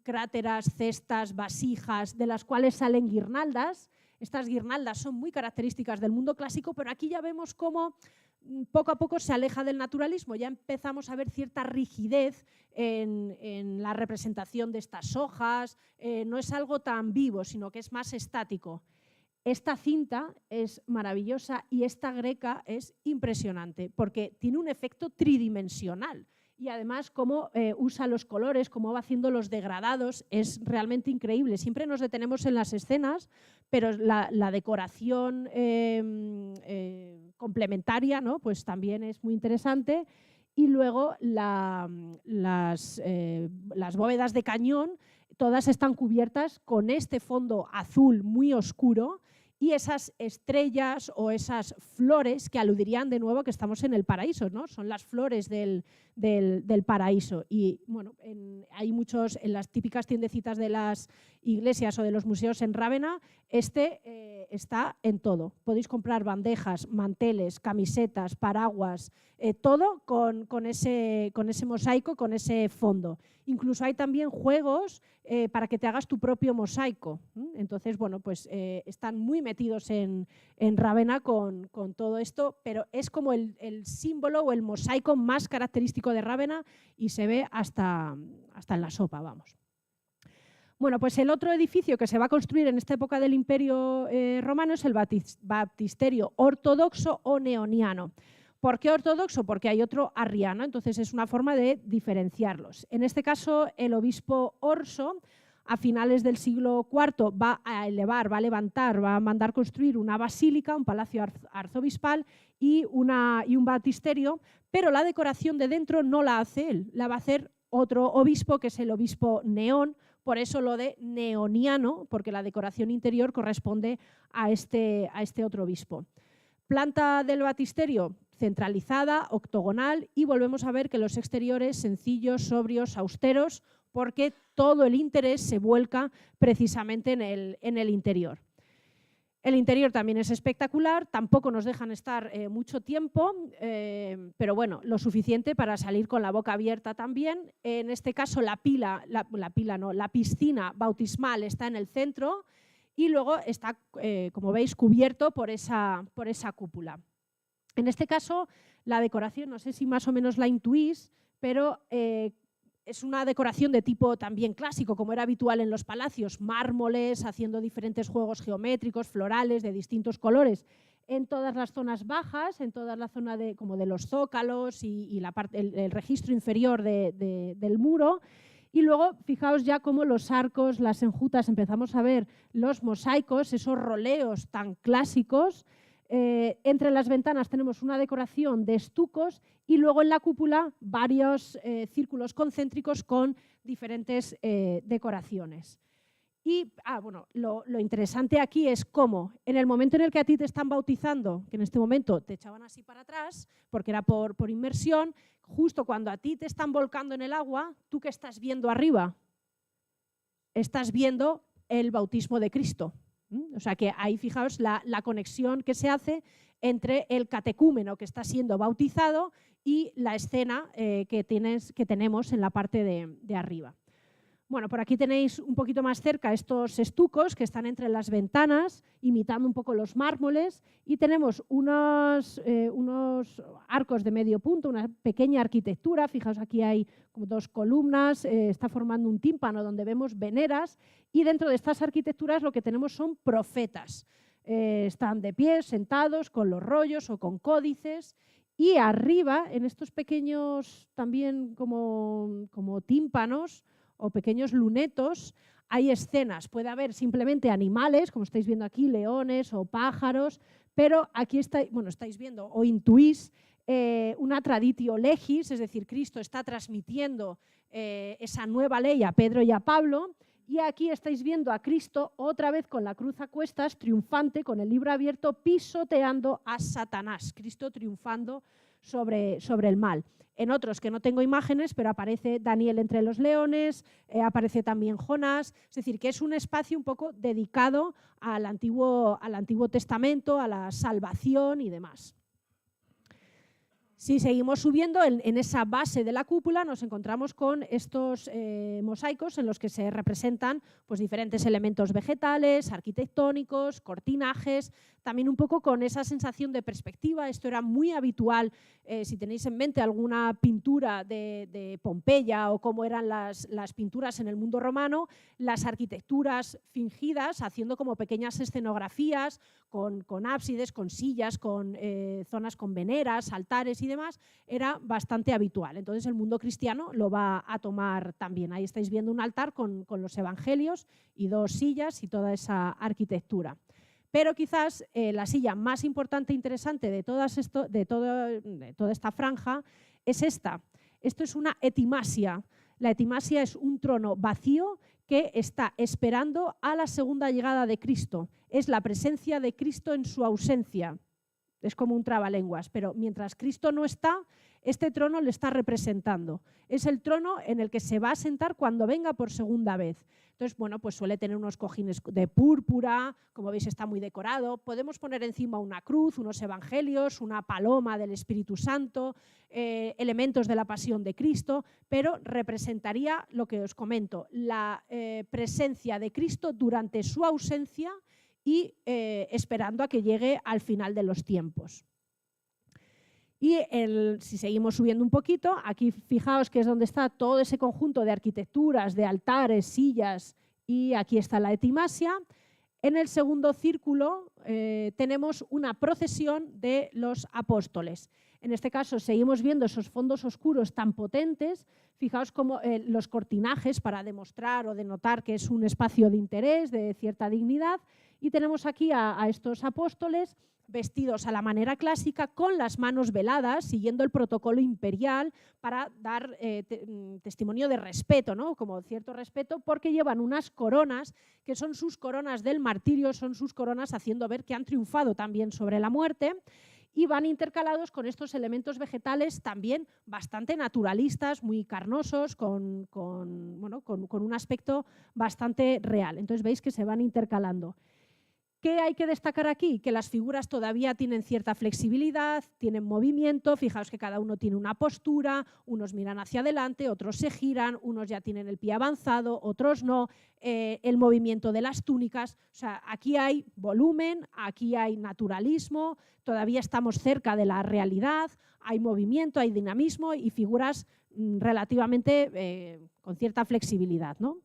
cráteras, cestas, vasijas, de las cuales salen guirnaldas. Estas guirnaldas son muy características del mundo clásico, pero aquí ya vemos cómo poco a poco se aleja del naturalismo. Ya empezamos a ver cierta rigidez en la representación de estas hojas. No es algo tan vivo, sino que es más estático. Esta cinta es maravillosa y esta greca es impresionante porque tiene un efecto tridimensional. Y además cómo usa los colores, cómo va haciendo los degradados, es realmente increíble. Siempre nos detenemos en las escenas, pero la decoración complementaria, ¿no? Pues también es muy interesante. Y luego las bóvedas de cañón, todas están cubiertas con este fondo azul muy oscuro, y esas estrellas o esas flores que aludirían de nuevo que estamos en el paraíso, ¿no? Son las flores del paraíso. Y bueno, hay muchos, en las típicas tiendecitas de las iglesias o de los museos en Rávena, está en todo. Podéis comprar bandejas, manteles, camisetas, paraguas, todo con ese mosaico, con ese fondo. Incluso hay también juegos para que te hagas tu propio mosaico. Entonces, bueno, pues están muy metidos en Rávena con todo esto, pero es como el símbolo o el mosaico más característico de Rávena y se ve hasta en la sopa, vamos. Bueno, pues el otro edificio que se va a construir en esta época del Imperio Romano es el baptisterio ortodoxo o neoniano. ¿Por qué ortodoxo? Porque hay otro arriano, entonces es una forma de diferenciarlos. En este caso, el obispo Orso, a finales del siglo IV, va a levantar, va a mandar construir una basílica, un palacio arzobispal y un baptisterio, pero la decoración de dentro no la hace él, la va a hacer otro obispo, que es el obispo Neón. Por eso lo de neoniano, porque la decoración interior corresponde a este otro obispo. Planta del baptisterio centralizada, octogonal, y volvemos a ver que los exteriores sencillos, sobrios, austeros, porque todo el interés se vuelca precisamente en el interior. El interior también es espectacular, tampoco nos dejan estar mucho tiempo, pero bueno, lo suficiente para salir con la boca abierta también. En este caso la piscina bautismal está en el centro y luego está, como veis, cubierto por esa cúpula. En este caso la decoración, no sé si más o menos la intuís, pero es una decoración de tipo también clásico, como era habitual en los palacios, mármoles, haciendo diferentes juegos geométricos, florales, de distintos colores, en todas las zonas bajas, en toda la zona como de los zócalos y el registro inferior del muro. Y luego, fijaos ya cómo los arcos, las enjutas, empezamos a ver los mosaicos, esos roleos tan clásicos, entre las ventanas tenemos una decoración de estucos y luego en la cúpula varios círculos concéntricos con diferentes decoraciones. Y bueno, lo interesante aquí es cómo en el momento en el que a ti te están bautizando, que en este momento te echaban así para atrás, porque era por inmersión, justo cuando a ti te están volcando en el agua, ¿tú qué estás viendo arriba? Estás viendo el bautismo de Cristo. O sea que ahí fijaos la conexión que se hace entre el catecúmeno que está siendo bautizado y la escena que tenemos en la parte de arriba. Bueno, por aquí tenéis un poquito más cerca estos estucos que están entre las ventanas, imitando un poco los mármoles, y tenemos unos arcos de medio punto, una pequeña arquitectura. Fijaos, aquí hay como 2 columnas, está formando un tímpano donde vemos veneras, y dentro de estas arquitecturas lo que tenemos son profetas. Están de pie, sentados, con los rollos o con códices, y arriba, en estos pequeños también como tímpanos, o pequeños lunetos, hay escenas. Puede haber simplemente animales, como estáis viendo aquí, leones o pájaros, pero aquí estáis viendo o intuís una traditio legis, es decir, Cristo está transmitiendo esa nueva ley a Pedro y a Pablo, y aquí estáis viendo a Cristo otra vez con la cruz a cuestas, triunfante, con el libro abierto, pisoteando a Satanás. Cristo triunfando sobre el mal. En otros que no tengo imágenes, pero aparece Daniel entre los leones, aparece también Jonás, es decir, que es un espacio un poco dedicado al Antiguo Testamento, a la salvación y demás. Si seguimos subiendo, en esa base de la cúpula nos encontramos con estos mosaicos en los que se representan pues, diferentes elementos vegetales, arquitectónicos, cortinajes, también un poco con esa sensación de perspectiva. Esto era muy habitual, si tenéis en mente alguna pintura de Pompeya o cómo eran las pinturas en el mundo romano, las arquitecturas fingidas, haciendo como pequeñas escenografías con ábsides, con sillas, con zonas con veneras, altares y demás, era bastante habitual. Entonces el mundo cristiano lo va a tomar también. Ahí estáis viendo un altar con los evangelios y 2 sillas y toda esa arquitectura. Pero quizás la silla más importante e interesante de toda esta franja es esta. Esto es una etimasia. La etimasia es un trono vacío que está esperando a la segunda llegada de Cristo. Es la presencia de Cristo en su ausencia. Es como un trabalenguas, pero mientras Cristo no está, este trono le está representando. Es el trono en el que se va a sentar cuando venga por segunda vez. Entonces, bueno, pues suele tener unos cojines de púrpura, como veis está muy decorado. Podemos poner encima una cruz, unos evangelios, una paloma del Espíritu Santo, elementos de la pasión de Cristo, pero representaría lo que os comento, la presencia de Cristo durante su ausencia y esperando a que llegue al final de los tiempos. Y si seguimos subiendo un poquito, aquí fijaos que es donde está todo ese conjunto de arquitecturas, de altares, sillas, y aquí está la etimasia. En el segundo círculo tenemos una procesión de los apóstoles. En este caso seguimos viendo esos fondos oscuros tan potentes. Fijaos cómo los cortinajes para demostrar o denotar que es un espacio de interés, de cierta dignidad. Y tenemos aquí a estos apóstoles vestidos a la manera clásica, con las manos veladas, siguiendo el protocolo imperial para dar testimonio de respeto, ¿no? Como cierto respeto, porque llevan unas coronas que son sus coronas del martirio, son sus coronas haciendo ver que han triunfado también sobre la muerte, y van intercalados con estos elementos vegetales también bastante naturalistas, muy carnosos, con un aspecto bastante real. Entonces veis que se van intercalando. ¿Qué hay que destacar aquí? Que las figuras todavía tienen cierta flexibilidad, tienen movimiento. Fijaos que cada uno tiene una postura, unos miran hacia adelante, otros se giran, unos ya tienen el pie avanzado, otros no. El movimiento de las túnicas. O sea, aquí hay volumen, aquí hay naturalismo, todavía estamos cerca de la realidad, hay movimiento, hay dinamismo y figuras relativamente con cierta flexibilidad, ¿no?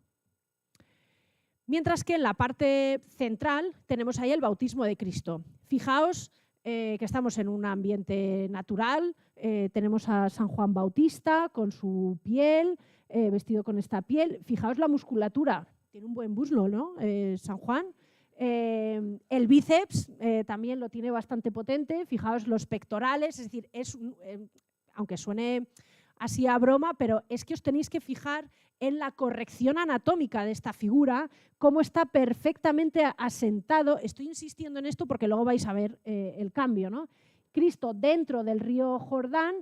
Mientras que en la parte central tenemos ahí el bautismo de Cristo. Fijaos que estamos en un ambiente natural, tenemos a San Juan Bautista con su piel, vestido con esta piel. Fijaos la musculatura, tiene un buen muslo, ¿no? San Juan. El El bíceps también lo tiene bastante potente, fijaos los pectorales, es decir, aunque suene así a broma, pero es que os tenéis que fijar en la corrección anatómica de esta figura, cómo está perfectamente asentado. Estoy insistiendo en esto porque luego vais a ver el cambio, ¿no? Cristo dentro del río Jordán,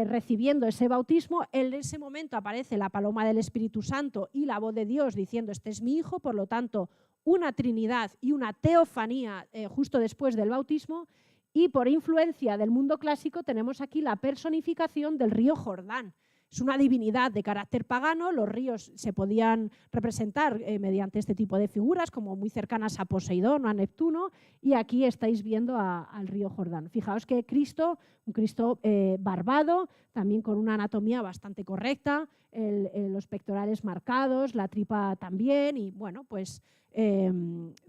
recibiendo ese bautismo, en ese momento aparece la paloma del Espíritu Santo y la voz de Dios diciendo: este es mi hijo, por lo tanto, una Trinidad y una teofanía justo después del bautismo. Y por influencia del mundo clásico tenemos aquí la personificación del río Jordán. Es una divinidad de carácter pagano, los ríos se podían representar mediante este tipo de figuras, como muy cercanas a Poseidón o a Neptuno, y aquí estáis viendo al río Jordán. Fijaos que Cristo, un Cristo barbado, también con una anatomía bastante correcta, los pectorales marcados, la tripa también, y bueno, pues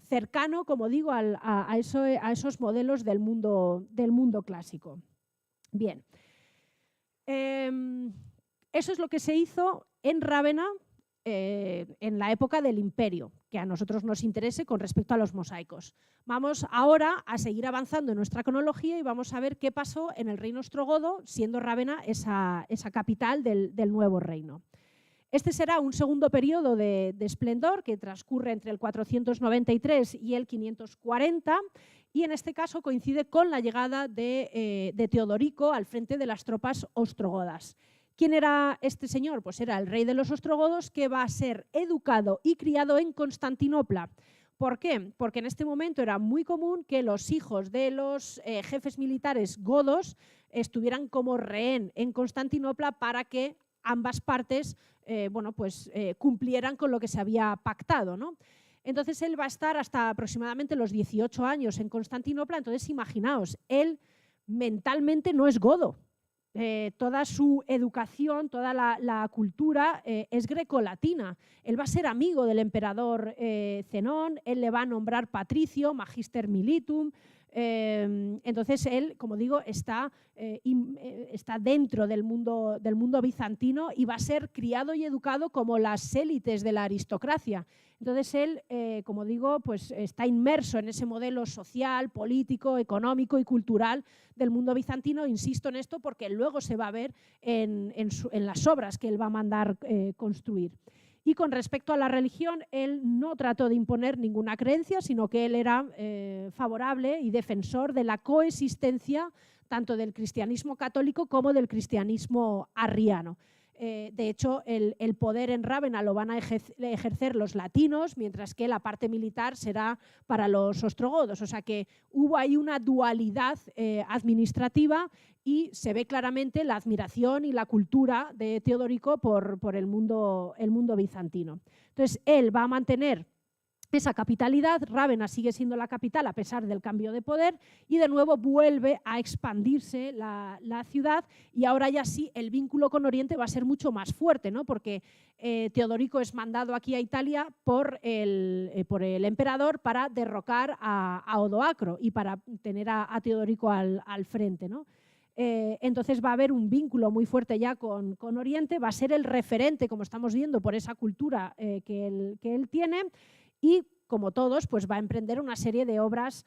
cercano, como digo, a esos modelos del mundo clásico. Bien. Eso es lo que se hizo en Rávena en la época del Imperio, que a nosotros nos interese con respecto a los mosaicos. Vamos ahora a seguir avanzando en nuestra cronología y vamos a ver qué pasó en el reino ostrogodo, siendo Rávena esa capital del nuevo reino. Este será un segundo periodo de esplendor que transcurre entre el 493 y el 540 y en este caso coincide con la llegada de Teodorico al frente de las tropas ostrogodas. ¿Quién era este señor? Pues era el rey de los ostrogodos, que va a ser educado y criado en Constantinopla. ¿Por qué? Porque en este momento era muy común que los hijos de los jefes militares godos estuvieran como rehén en Constantinopla para que ambas partes cumplieran con lo que se había pactado, ¿no? Entonces él va a estar hasta aproximadamente los 18 años en Constantinopla. Entonces imaginaos, él mentalmente no es godo. Toda su educación, toda la cultura es grecolatina. Él va a ser amigo del emperador Zenón, él le va a nombrar patricio, magister militum. Entonces él, como digo, está dentro del mundo bizantino y va a ser criado y educado como las élites de la aristocracia. Entonces él, como digo, pues está inmerso en ese modelo social, político, económico y cultural del mundo bizantino. Insisto en esto porque luego se va a ver en las obras que él va a mandar construir. Y con respecto a la religión, él no trató de imponer ninguna creencia, sino que él era favorable y defensor de la coexistencia tanto del cristianismo católico como del cristianismo arriano. De hecho, el poder en Rávena lo van a ejercer los latinos, mientras que la parte militar será para los ostrogodos. O sea que hubo ahí una dualidad administrativa y se ve claramente la admiración y la cultura de Teodorico por el mundo bizantino. Entonces, él va a mantener esa capitalidad. Rávena sigue siendo la capital a pesar del cambio de poder y de nuevo vuelve a expandirse la ciudad y ahora ya sí el vínculo con Oriente va a ser mucho más fuerte, ¿no? Porque Teodorico es mandado aquí a Italia por el emperador para derrocar a Odoacro y para tener a Teodorico al frente, ¿no? Entonces va a haber un vínculo muy fuerte ya con Oriente, va a ser el referente, como estamos viendo, por esa cultura que él tiene. Y, como todos, pues va a emprender una serie de obras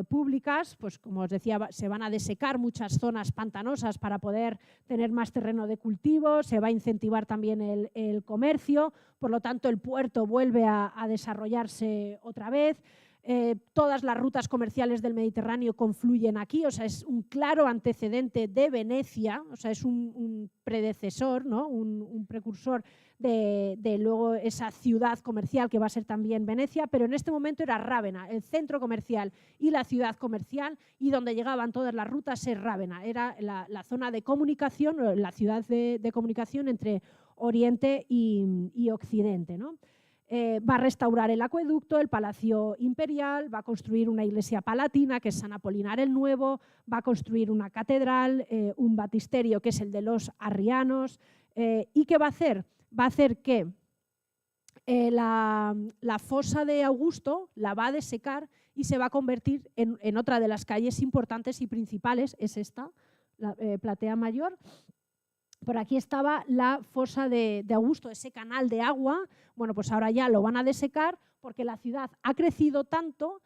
públicas, pues como os decía, se van a desecar muchas zonas pantanosas para poder tener más terreno de cultivo, se va a incentivar también el comercio, por lo tanto el puerto vuelve a desarrollarse otra vez. Todas las rutas comerciales del Mediterráneo confluyen aquí, o sea, es un claro antecedente de Venecia, o sea, es un predecesor, ¿no? un precursor de luego esa ciudad comercial que va a ser también Venecia, pero en este momento era Rávena, el centro comercial y la ciudad comercial, y donde llegaban todas las rutas es Rávena, era la zona de comunicación, la ciudad de comunicación entre Oriente y Occidente, ¿no? Va a restaurar el acueducto, el palacio imperial, va a construir una iglesia palatina, que es San Apolinar el Nuevo, va a construir una catedral, un baptisterio, que es el de los arrianos. ¿Y qué va a hacer? Va a hacer que la fosa de Augusto la va a desecar y se va a convertir en otra de las calles importantes y principales, es esta, la Platea Mayor. Por aquí estaba la fosa de Augusto, ese canal de agua. Bueno, pues ahora ya lo van a desecar porque la ciudad ha crecido tanto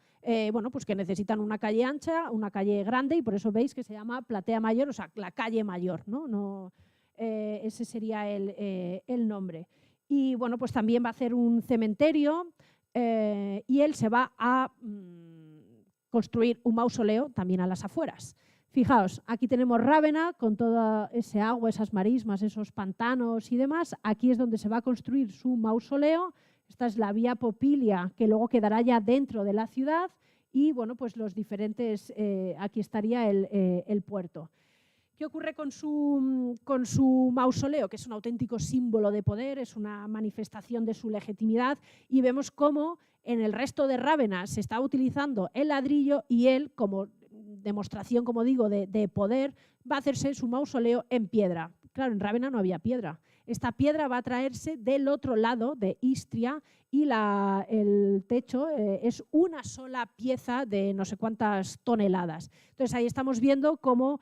bueno, pues que necesitan una calle ancha, una calle grande, y por eso veis que se llama Platea Mayor, o sea, la calle mayor, ¿no? Ese sería el nombre. Y bueno, pues también va a hacer un cementerio y él se va a construir un mausoleo también a las afueras. Fijaos, aquí tenemos Rávena con todo ese agua, esas marismas, esos pantanos y demás. Aquí es donde se va a construir su mausoleo. Esta es la Vía Popilia, que luego quedará ya dentro de la ciudad. Y bueno, pues los diferentes, aquí estaría el puerto. ¿Qué ocurre con su mausoleo? Que es un auténtico símbolo de poder, es una manifestación de su legitimidad, y vemos cómo en el resto de Rávena se está utilizando el ladrillo y él, como demostración, como digo, de poder, va a hacerse su mausoleo en piedra. Claro, en Rávena no había piedra. Esta piedra va a traerse del otro lado de Istria y el techo es una sola pieza de no sé cuántas toneladas. Entonces ahí estamos viendo cómo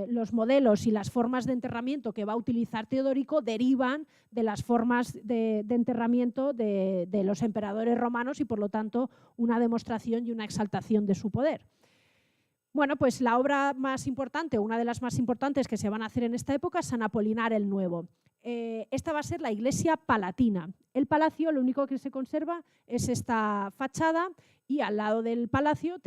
los modelos y las formas de enterramiento que va a utilizar Teodorico derivan de las formas de enterramiento de los emperadores romanos y, por lo tanto, una demostración y una exaltación de su poder. Bueno, pues la obra más importante, una de las más importantes que se van a hacer en esta época, es San Apolinar el Nuevo. Esta va a ser la iglesia palatina. El palacio, lo único que se conserva es esta fachada, y al lado del palacio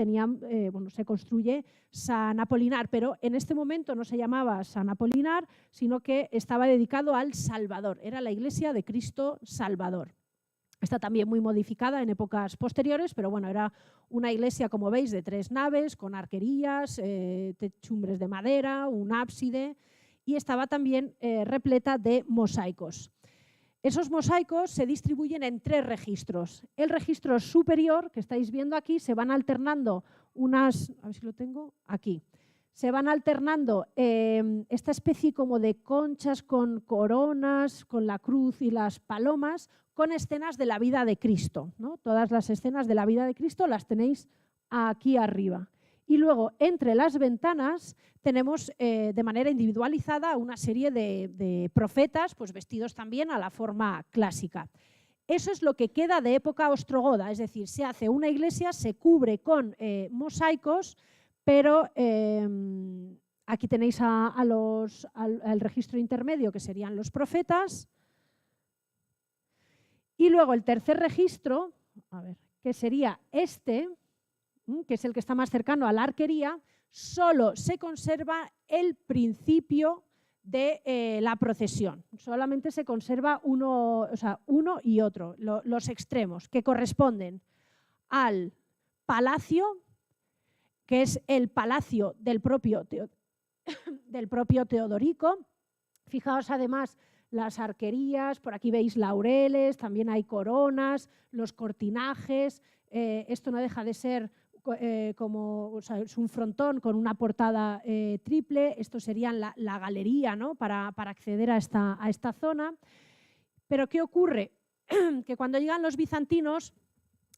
se construye San Apolinar, pero en este momento no se llamaba San Apolinar, sino que estaba dedicado al Salvador. Era la iglesia de Cristo Salvador. Está también muy modificada en épocas posteriores, pero bueno, era una iglesia, como veis, de 3 naves, con arquerías, techumbres de madera, un ábside, y estaba también repleta de mosaicos. Esos mosaicos se distribuyen en 3 registros. El registro superior, que estáis viendo aquí, se van alternando unas, a ver si lo tengo, aquí. Se van alternando esta especie como de conchas con coronas, con la cruz y las palomas, con escenas de la vida de Cristo, ¿no? Todas las escenas de la vida de Cristo las tenéis aquí arriba. Y luego, entre las ventanas, tenemos de manera individualizada una serie de profetas, pues vestidos también a la forma clásica. Eso es lo que queda de época ostrogoda, es decir, se hace una iglesia, se cubre con mosaicos, pero aquí tenéis al registro intermedio, que serían los profetas. Y luego el tercer registro, a ver, que sería este, que es el que está más cercano a la arquería, solo se conserva el principio de la procesión. Solamente se conserva uno y otro, los extremos, que corresponden al palacio, que es el palacio del propio Teodorico. Fijaos además las arquerías, por aquí veis laureles, también hay coronas, los cortinajes. Esto no deja de ser es un frontón con una portada triple. Esto sería la galería, ¿no? para acceder a esta zona. Pero ¿qué ocurre? Que cuando llegan los bizantinos,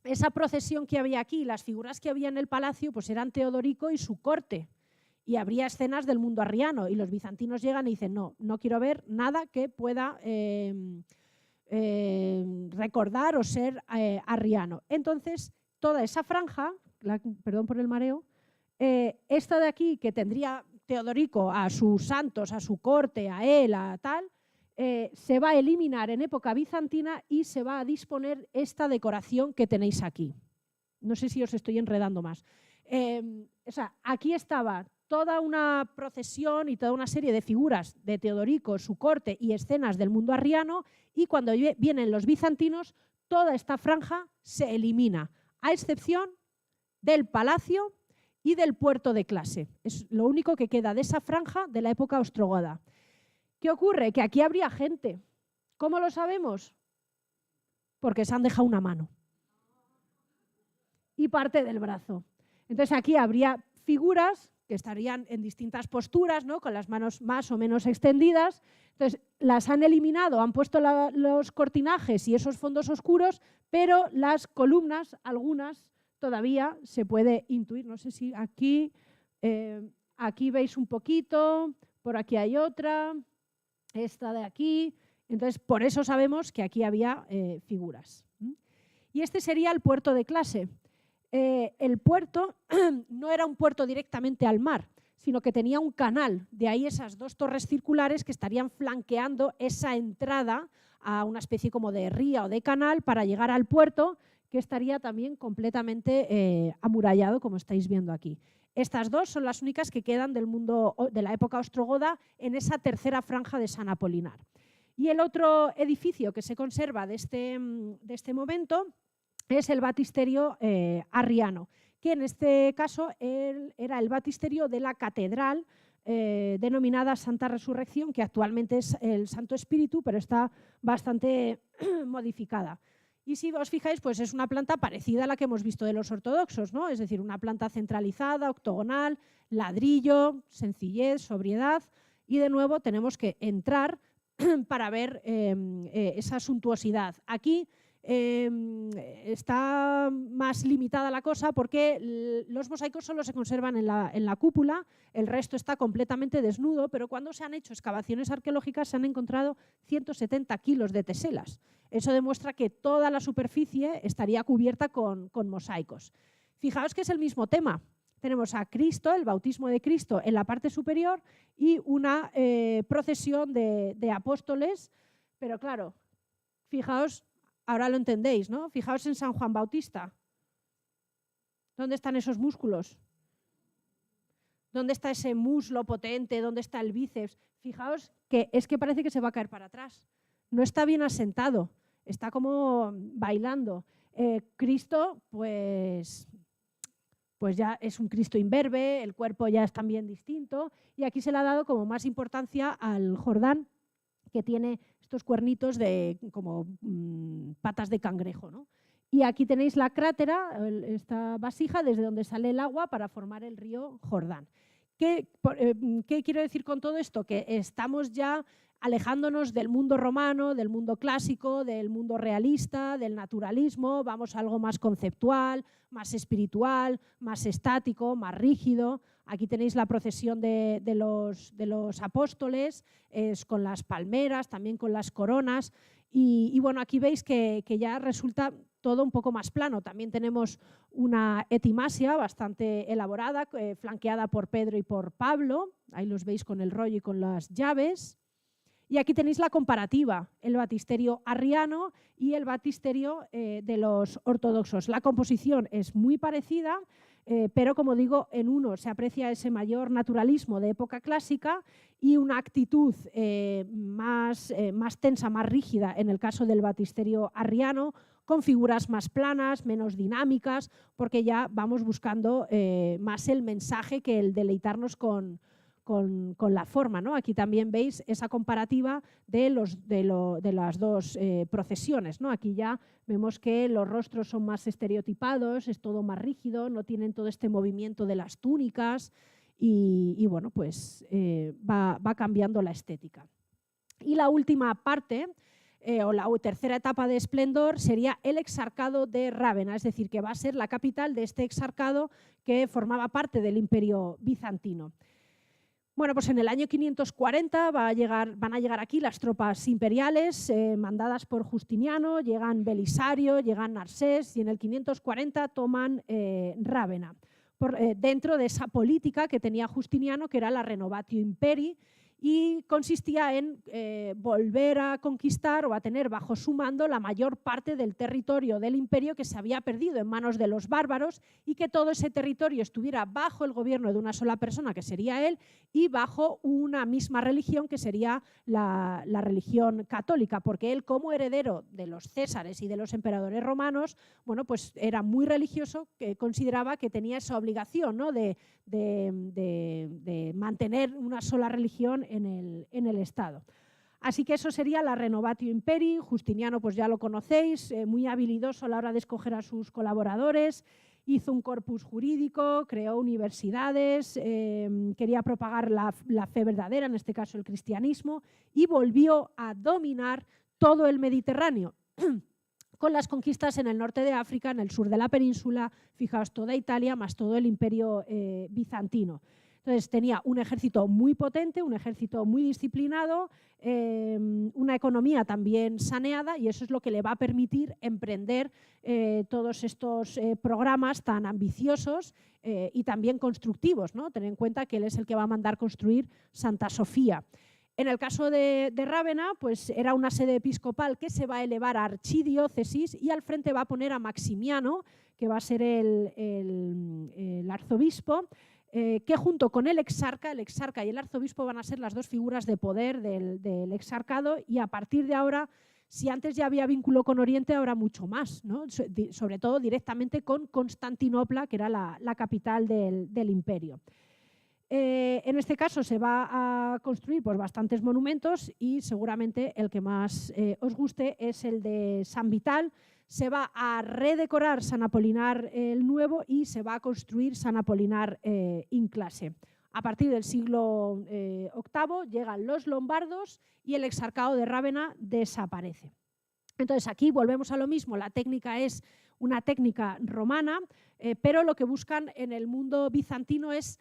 esa procesión que había aquí, las figuras que había en el palacio, pues eran Teodorico y su corte. Y habría escenas del mundo arriano, y los bizantinos llegan y dicen, no quiero ver nada que pueda recordar o ser arriano. Entonces, toda esa franja, perdón por el mareo, esta de aquí, que tendría Teodorico a sus santos, a su corte, a él, a tal, se va a eliminar en época bizantina y se va a disponer esta decoración que tenéis aquí. No sé si os estoy enredando más. Aquí estaba toda una procesión y toda una serie de figuras de Teodorico, su corte y escenas del mundo arriano, y cuando vienen los bizantinos, toda esta franja se elimina, a excepción del palacio y del puerto de clase. Es lo único que queda de esa franja de la época ostrogoda. ¿Qué ocurre? Que aquí habría gente. ¿Cómo lo sabemos? Porque se han dejado una mano y parte del brazo. Entonces aquí habría figuras que estarían en distintas posturas, ¿no? Con las manos más o menos extendidas. Entonces las han eliminado, han puesto los cortinajes y esos fondos oscuros, pero las columnas, algunas, todavía se puede intuir. No sé si aquí veis un poquito, por aquí hay otra, esta de aquí. Entonces, por eso sabemos que aquí había figuras. Y este sería el puerto de clase. el puerto no era un puerto directamente al mar, sino que tenía un canal, de ahí esas dos torres circulares que estarían flanqueando esa entrada a una especie como de ría o de canal para llegar al puerto, que estaría también completamente amurallado, como estáis viendo aquí. Estas dos son las únicas que quedan del mundo de la época ostrogoda en esa tercera franja de San Apolinar. Y el otro edificio que se conserva de este momento es el baptisterio arriano, que en este caso era el baptisterio de la catedral denominada Santa Resurrección, que actualmente es el Santo Espíritu, pero está bastante modificada. Y si os fijáis, pues es una planta parecida a la que hemos visto de los ortodoxos, ¿no? Es decir, una planta centralizada, octogonal, ladrillo, sencillez, sobriedad, y de nuevo tenemos que entrar para ver esa suntuosidad. Aquí está más limitada la cosa porque los mosaicos solo se conservan en la cúpula, el resto está completamente desnudo, pero cuando se han hecho excavaciones arqueológicas se han encontrado 170 kilos de teselas. Eso demuestra que toda la superficie estaría cubierta con mosaicos. Fijaos que es el mismo tema. Tenemos a Cristo, el bautismo de Cristo en la parte superior y una procesión de apóstoles, pero claro, fijaos, ahora lo entendéis, ¿no? Fijaos en San Juan Bautista. ¿Dónde están esos músculos? ¿Dónde está ese muslo potente? ¿Dónde está el bíceps? Fijaos que es que parece que se va a caer para atrás. No está bien asentado, está como bailando. Cristo, pues ya es un Cristo imberbe, el cuerpo ya es también distinto y aquí se le ha dado como más importancia al Jordán, que tiene estos cuernitos de como patas de cangrejo, ¿no? Y aquí tenéis la crátera, esta vasija desde donde sale el agua para formar el río Jordán. ¿Qué quiero decir con todo esto? Que estamos ya alejándonos del mundo romano, del mundo clásico, del mundo realista, del naturalismo, vamos a algo más conceptual, más espiritual, más estático, más rígido. Aquí tenéis la procesión de los apóstoles, con las palmeras, también con las coronas. Y bueno, aquí veis que ya resulta todo un poco más plano. También tenemos una etimasia bastante elaborada, flanqueada por Pedro y por Pablo. Ahí los veis con el rollo y con las llaves. Y aquí tenéis la comparativa, el baptisterio arriano y el baptisterio de los ortodoxos. La composición es muy parecida, pero como digo, en uno se aprecia ese mayor naturalismo de época clásica y una actitud más tensa, más rígida en el caso del baptisterio arriano, con figuras más planas, menos dinámicas, porque ya vamos buscando más el mensaje que el deleitarnos con la forma, ¿no? Aquí también veis esa comparativa de las dos procesiones, ¿no? Aquí ya vemos que los rostros son más estereotipados, es todo más rígido, no tienen todo este movimiento de las túnicas y bueno, pues va cambiando la estética. Y la última parte, o la tercera etapa de esplendor, sería el exarcado de Rávena, es decir, que va a ser la capital de este exarcado que formaba parte del Imperio bizantino. Bueno, pues en el año 540 van a llegar aquí las tropas imperiales mandadas por Justiniano, llegan Belisario, llegan Narsés y en el 540 toman Rávena, dentro de esa política que tenía Justiniano, que era la Renovatio Imperii, y consistía en volver a conquistar o a tener bajo su mando la mayor parte del territorio del imperio que se había perdido en manos de los bárbaros y que todo ese territorio estuviera bajo el gobierno de una sola persona, que sería él, y bajo una misma religión, que sería la religión católica, porque él, como heredero de los césares y de los emperadores romanos, bueno, pues era muy religioso, que consideraba que tenía esa obligación, ¿no?, de mantener una sola religión en el Estado. Así que eso sería la Renovatio Imperii. Justiniano, pues ya lo conocéis, muy habilidoso a la hora de escoger a sus colaboradores, hizo un corpus jurídico, creó universidades, quería propagar la fe verdadera, en este caso el cristianismo, y volvió a dominar todo el Mediterráneo con las conquistas en el norte de África, en el sur de la península, fijaos, toda Italia, más todo el imperio bizantino. Entonces tenía un ejército muy potente, un ejército muy disciplinado, una economía también saneada, y eso es lo que le va a permitir emprender todos estos programas tan ambiciosos y también constructivos, ¿no? Ten en cuenta que él es el que va a mandar construir Santa Sofía. En el caso de Rávena, pues era una sede episcopal que se va a elevar a archidiócesis, y al frente va a poner a Maximiano, que va a ser el arzobispo, que junto con el exarca y el arzobispo van a ser las dos figuras de poder del exarcado, y a partir de ahora, si antes ya había vínculo con Oriente, habrá mucho más, ¿no? Sobre todo directamente con Constantinopla, que era la capital del imperio. En este caso se va a construir pues, bastantes monumentos, y seguramente el que más os guste es el de San Vital. Se va a redecorar San Apolinar el Nuevo y se va a construir San Apolinar in clase. A partir del siglo VIII llegan los lombardos y el exarcado de Rávena desaparece. Entonces aquí volvemos a lo mismo, la técnica es una técnica romana, pero lo que buscan en el mundo bizantino es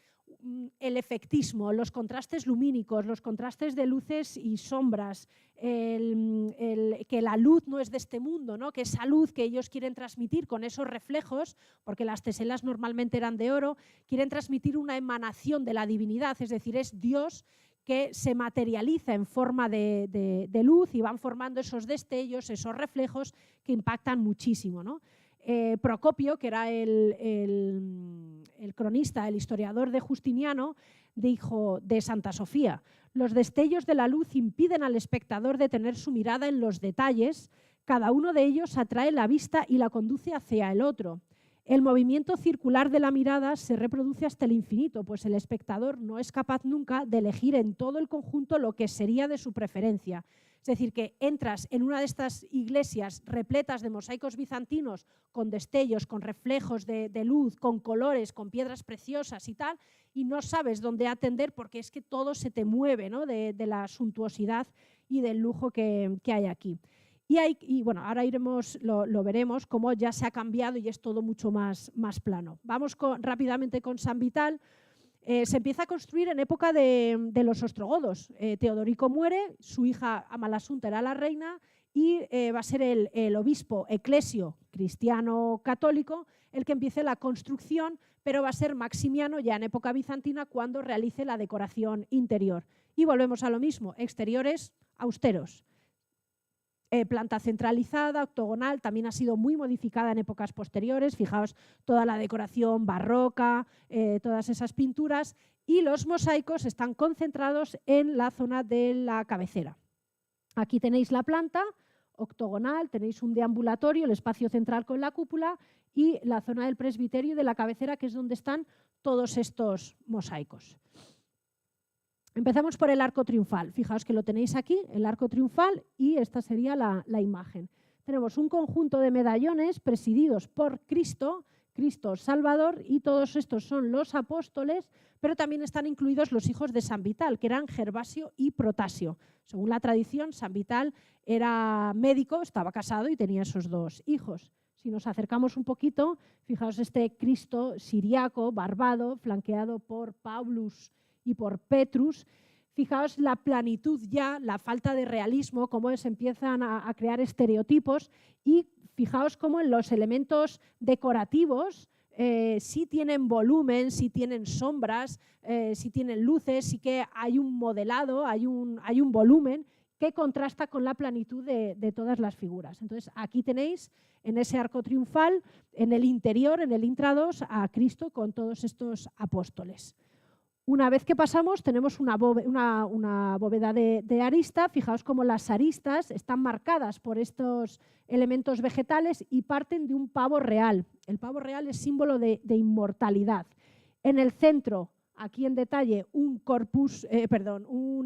el efectismo, los contrastes lumínicos, los contrastes de luces y sombras, que la luz no es de este mundo, ¿no? Que esa luz que ellos quieren transmitir con esos reflejos, porque las teselas normalmente eran de oro, quieren transmitir una emanación de la divinidad, es decir, es Dios que se materializa en forma de luz, y van formando esos destellos, esos reflejos que impactan muchísimo, ¿no? Procopio, que era el cronista, el historiador de Justiniano, dijo de Santa Sofía: los destellos de la luz impiden al espectador detener su mirada en los detalles, cada uno de ellos atrae la vista y la conduce hacia el otro. El movimiento circular de la mirada se reproduce hasta el infinito, pues el espectador no es capaz nunca de elegir en todo el conjunto lo que sería de su preferencia. Es decir, que entras en una de estas iglesias repletas de mosaicos bizantinos, con destellos, con reflejos de luz, con colores, con piedras preciosas y tal, y no sabes dónde atender, porque es que todo se te mueve, ¿no? de la suntuosidad y del lujo que hay aquí. Y bueno, ahora lo veremos, cómo ya se ha cambiado y es todo mucho más plano. Vamos rápidamente con San Vital. Se empieza a construir en época de los ostrogodos. Teodorico muere, su hija Amalasunta era la reina, y va a ser el obispo eclesio cristiano católico el que empiece la construcción, pero va a ser Maximiano ya en época bizantina cuando realice la decoración interior. Y volvemos a lo mismo, exteriores austeros. Planta centralizada, octogonal, también ha sido muy modificada en épocas posteriores. Fijaos toda la decoración barroca, todas esas pinturas, y los mosaicos están concentrados en la zona de la cabecera. Aquí tenéis la planta octogonal, tenéis un deambulatorio, el espacio central con la cúpula, y la zona del presbiterio y de la cabecera, que es donde están todos estos mosaicos. Empezamos por el arco triunfal. Fijaos que lo tenéis aquí, el arco triunfal, y esta sería la imagen. Tenemos un conjunto de medallones presididos por Cristo Salvador, y todos estos son los apóstoles, pero también están incluidos los hijos de San Vital, que eran Gervasio y Protasio. Según la tradición, San Vital era médico, estaba casado y tenía esos dos hijos. Si nos acercamos un poquito, fijaos este Cristo siriaco, barbado, flanqueado por Paulus y por Petrus. Fijaos la planitud ya, la falta de realismo, cómo se empiezan a crear estereotipos, y fijaos cómo en los elementos decorativos sí tienen volumen, sí tienen sombras, sí tienen luces, sí que hay un modelado, hay un volumen que contrasta con la planitud de todas las figuras. Entonces aquí tenéis en ese arco triunfal, en el interior, en el intrados, a Cristo con todos estos apóstoles. Una vez que pasamos tenemos una bóveda de arista. Fijaos cómo las aristas están marcadas por estos elementos vegetales y parten de un pavo real. El pavo real es símbolo de inmortalidad. En el centro, aquí en detalle, un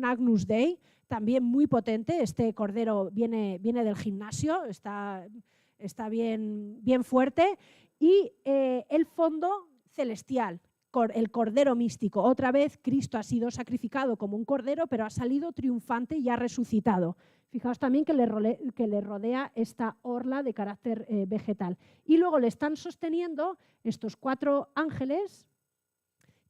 Agnus Dei, también muy potente. Este cordero viene del gimnasio, está bien fuerte. Y el fondo celestial, el cordero místico. Otra vez Cristo ha sido sacrificado como un cordero, pero ha salido triunfante y ha resucitado. Fijaos también que le rodea esta orla de carácter vegetal. Y luego le están sosteniendo estos 4 ángeles,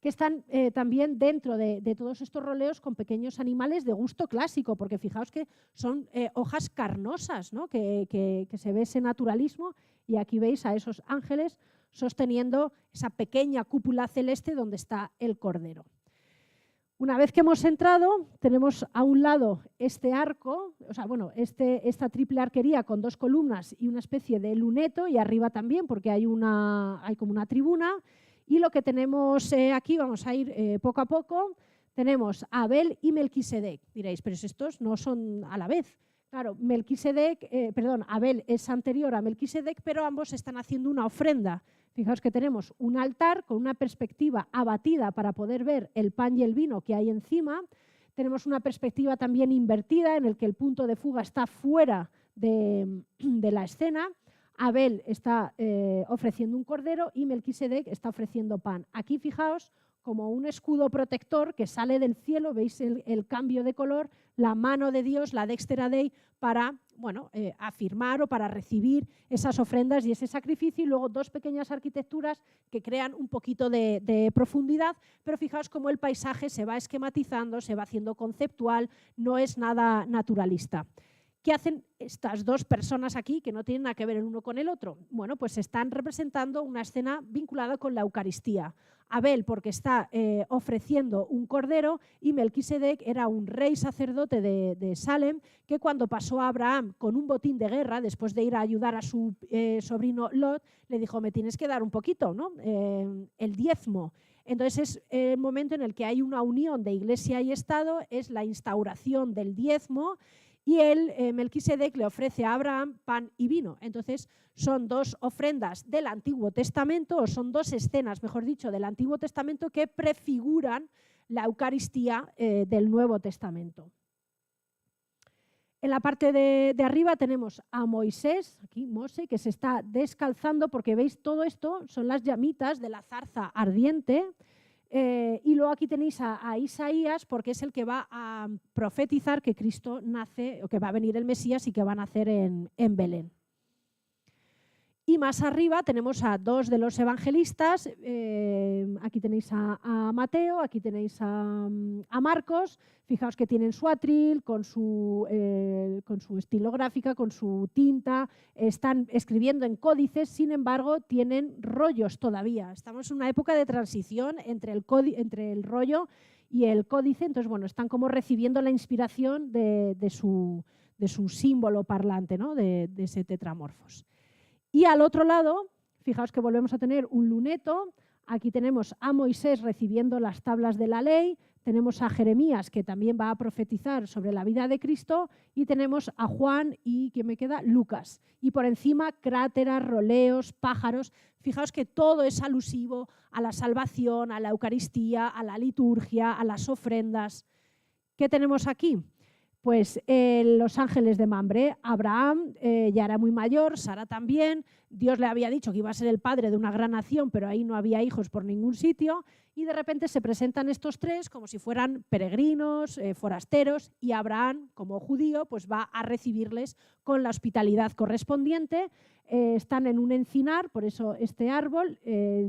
que están también dentro de todos estos roleos con pequeños animales de gusto clásico, porque fijaos que son hojas carnosas, ¿no? que se ve ese naturalismo, y aquí veis a esos ángeles sosteniendo esa pequeña cúpula celeste donde está el Cordero. Una vez que hemos entrado, tenemos a un lado este arco, o sea, bueno, esta triple arquería con 2 columnas y una especie de luneto, y arriba también, porque hay como una tribuna. Y lo que tenemos aquí, vamos a ir poco a poco, tenemos a Abel y Melquisedec. Diréis, pero estos no son a la vez. Claro, Abel es anterior a Melquisedec, pero ambos están haciendo una ofrenda. Fijaos que tenemos un altar con una perspectiva abatida para poder ver el pan y el vino que hay encima. Tenemos una perspectiva también invertida en el que el punto de fuga está fuera de la escena. Abel está ofreciendo un cordero y Melquisedec está ofreciendo pan. Aquí fijaos como un escudo protector que sale del cielo, veis el cambio de color, la mano de Dios, la Dextera Dei, para afirmar o para recibir esas ofrendas y ese sacrificio, y luego 2 pequeñas arquitecturas que crean un poquito de profundidad, pero fijaos cómo el paisaje se va esquematizando, se va haciendo conceptual, no es nada naturalista. ¿Qué hacen estas 2 personas aquí que no tienen nada que ver el uno con el otro? Bueno, pues están representando una escena vinculada con la Eucaristía. Abel porque está ofreciendo un cordero, y Melquisedec era un rey sacerdote de Salem que cuando pasó a Abraham con un botín de guerra, después de ir a ayudar a su sobrino Lot, le dijo, me tienes que dar un poquito, ¿no? El diezmo. Entonces es el momento en el que hay una unión de Iglesia y Estado, es la instauración del diezmo, y Melquisedec le ofrece a Abraham pan y vino. Entonces son 2 ofrendas del Antiguo Testamento, o son 2 escenas, mejor dicho, del Antiguo Testamento que prefiguran la Eucaristía del Nuevo Testamento. En la parte de arriba tenemos a Moisés, aquí Mose, que se está descalzando, porque veis todo esto son las llamitas de la zarza ardiente. Y luego aquí tenéis a Isaías, porque es el que va a profetizar que Cristo nace, o que va a venir el Mesías y que va a nacer en Belén. Y más arriba tenemos a 2 de los evangelistas, aquí tenéis a Mateo, aquí tenéis a Marcos. Fijaos que tienen su atril, con su estilográfica, con su tinta, están escribiendo en códices, sin embargo tienen rollos todavía. Estamos en una época de transición entre el rollo y el códice, entonces bueno, están como recibiendo la inspiración de su símbolo parlante, ¿no? de ese tetramorfos. Y al otro lado, fijaos que volvemos a tener un luneto. Aquí tenemos a Moisés recibiendo las tablas de la ley, tenemos a Jeremías, que también va a profetizar sobre la vida de Cristo, y tenemos a Juan y, ¿quién me queda? Lucas. Y por encima, cráteras, roleos, pájaros. Fijaos que todo es alusivo a la salvación, a la Eucaristía, a la liturgia, a las ofrendas. ¿Qué tenemos aquí? Pues los ángeles de Mambré. Abraham ya era muy mayor, Sara también. Dios le había dicho que iba a ser el padre de una gran nación, pero ahí no había hijos por ningún sitio. Y de repente se presentan estos 3 como si fueran peregrinos, forasteros, y Abraham, como judío, pues va a recibirles con la hospitalidad correspondiente. Están en un encinar, por eso este árbol,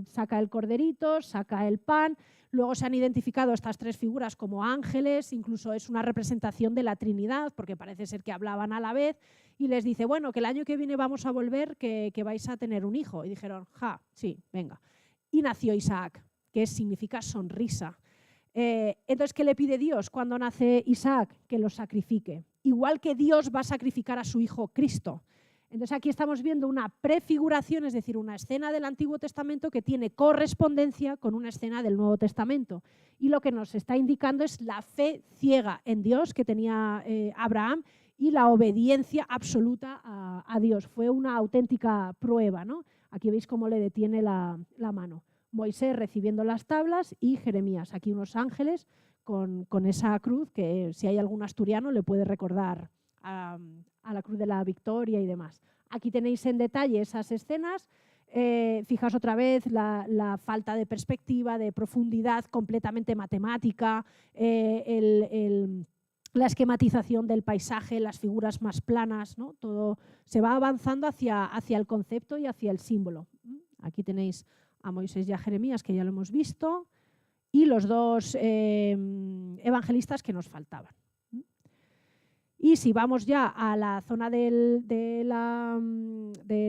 saca el corderito, saca el pan. Luego se han identificado estas 3 figuras como ángeles, incluso es una representación de la Trinidad, porque parece ser que hablaban a la vez, y les dice, bueno, que el año que viene vamos a volver, que vais a tener un hijo. Y dijeron, sí, venga. Y nació Isaac, que significa sonrisa. Entonces, ¿qué le pide Dios cuando nace Isaac? Que lo sacrifique. Igual que Dios va a sacrificar a su hijo Cristo. Entonces aquí estamos viendo una prefiguración, es decir, una escena del Antiguo Testamento que tiene correspondencia con una escena del Nuevo Testamento. Y lo que nos está indicando es la fe ciega en Dios que tenía Abraham y la obediencia absoluta a Dios. Fue una auténtica prueba, ¿no? Aquí veis cómo le detiene la mano. Moisés recibiendo las tablas y Jeremías. Aquí unos ángeles con esa cruz que si hay algún asturiano le puede recordar a la Cruz de la Victoria y demás. Aquí tenéis en detalle esas escenas. Fijaos otra vez la falta de perspectiva, de profundidad completamente matemática, la esquematización del paisaje, las figuras más planas, ¿no? Todo se va avanzando hacia el concepto y hacia el símbolo. Aquí tenéis a Moisés y a Jeremías, que ya lo hemos visto, y los dos evangelistas que nos faltaban. Y si vamos ya a la zona del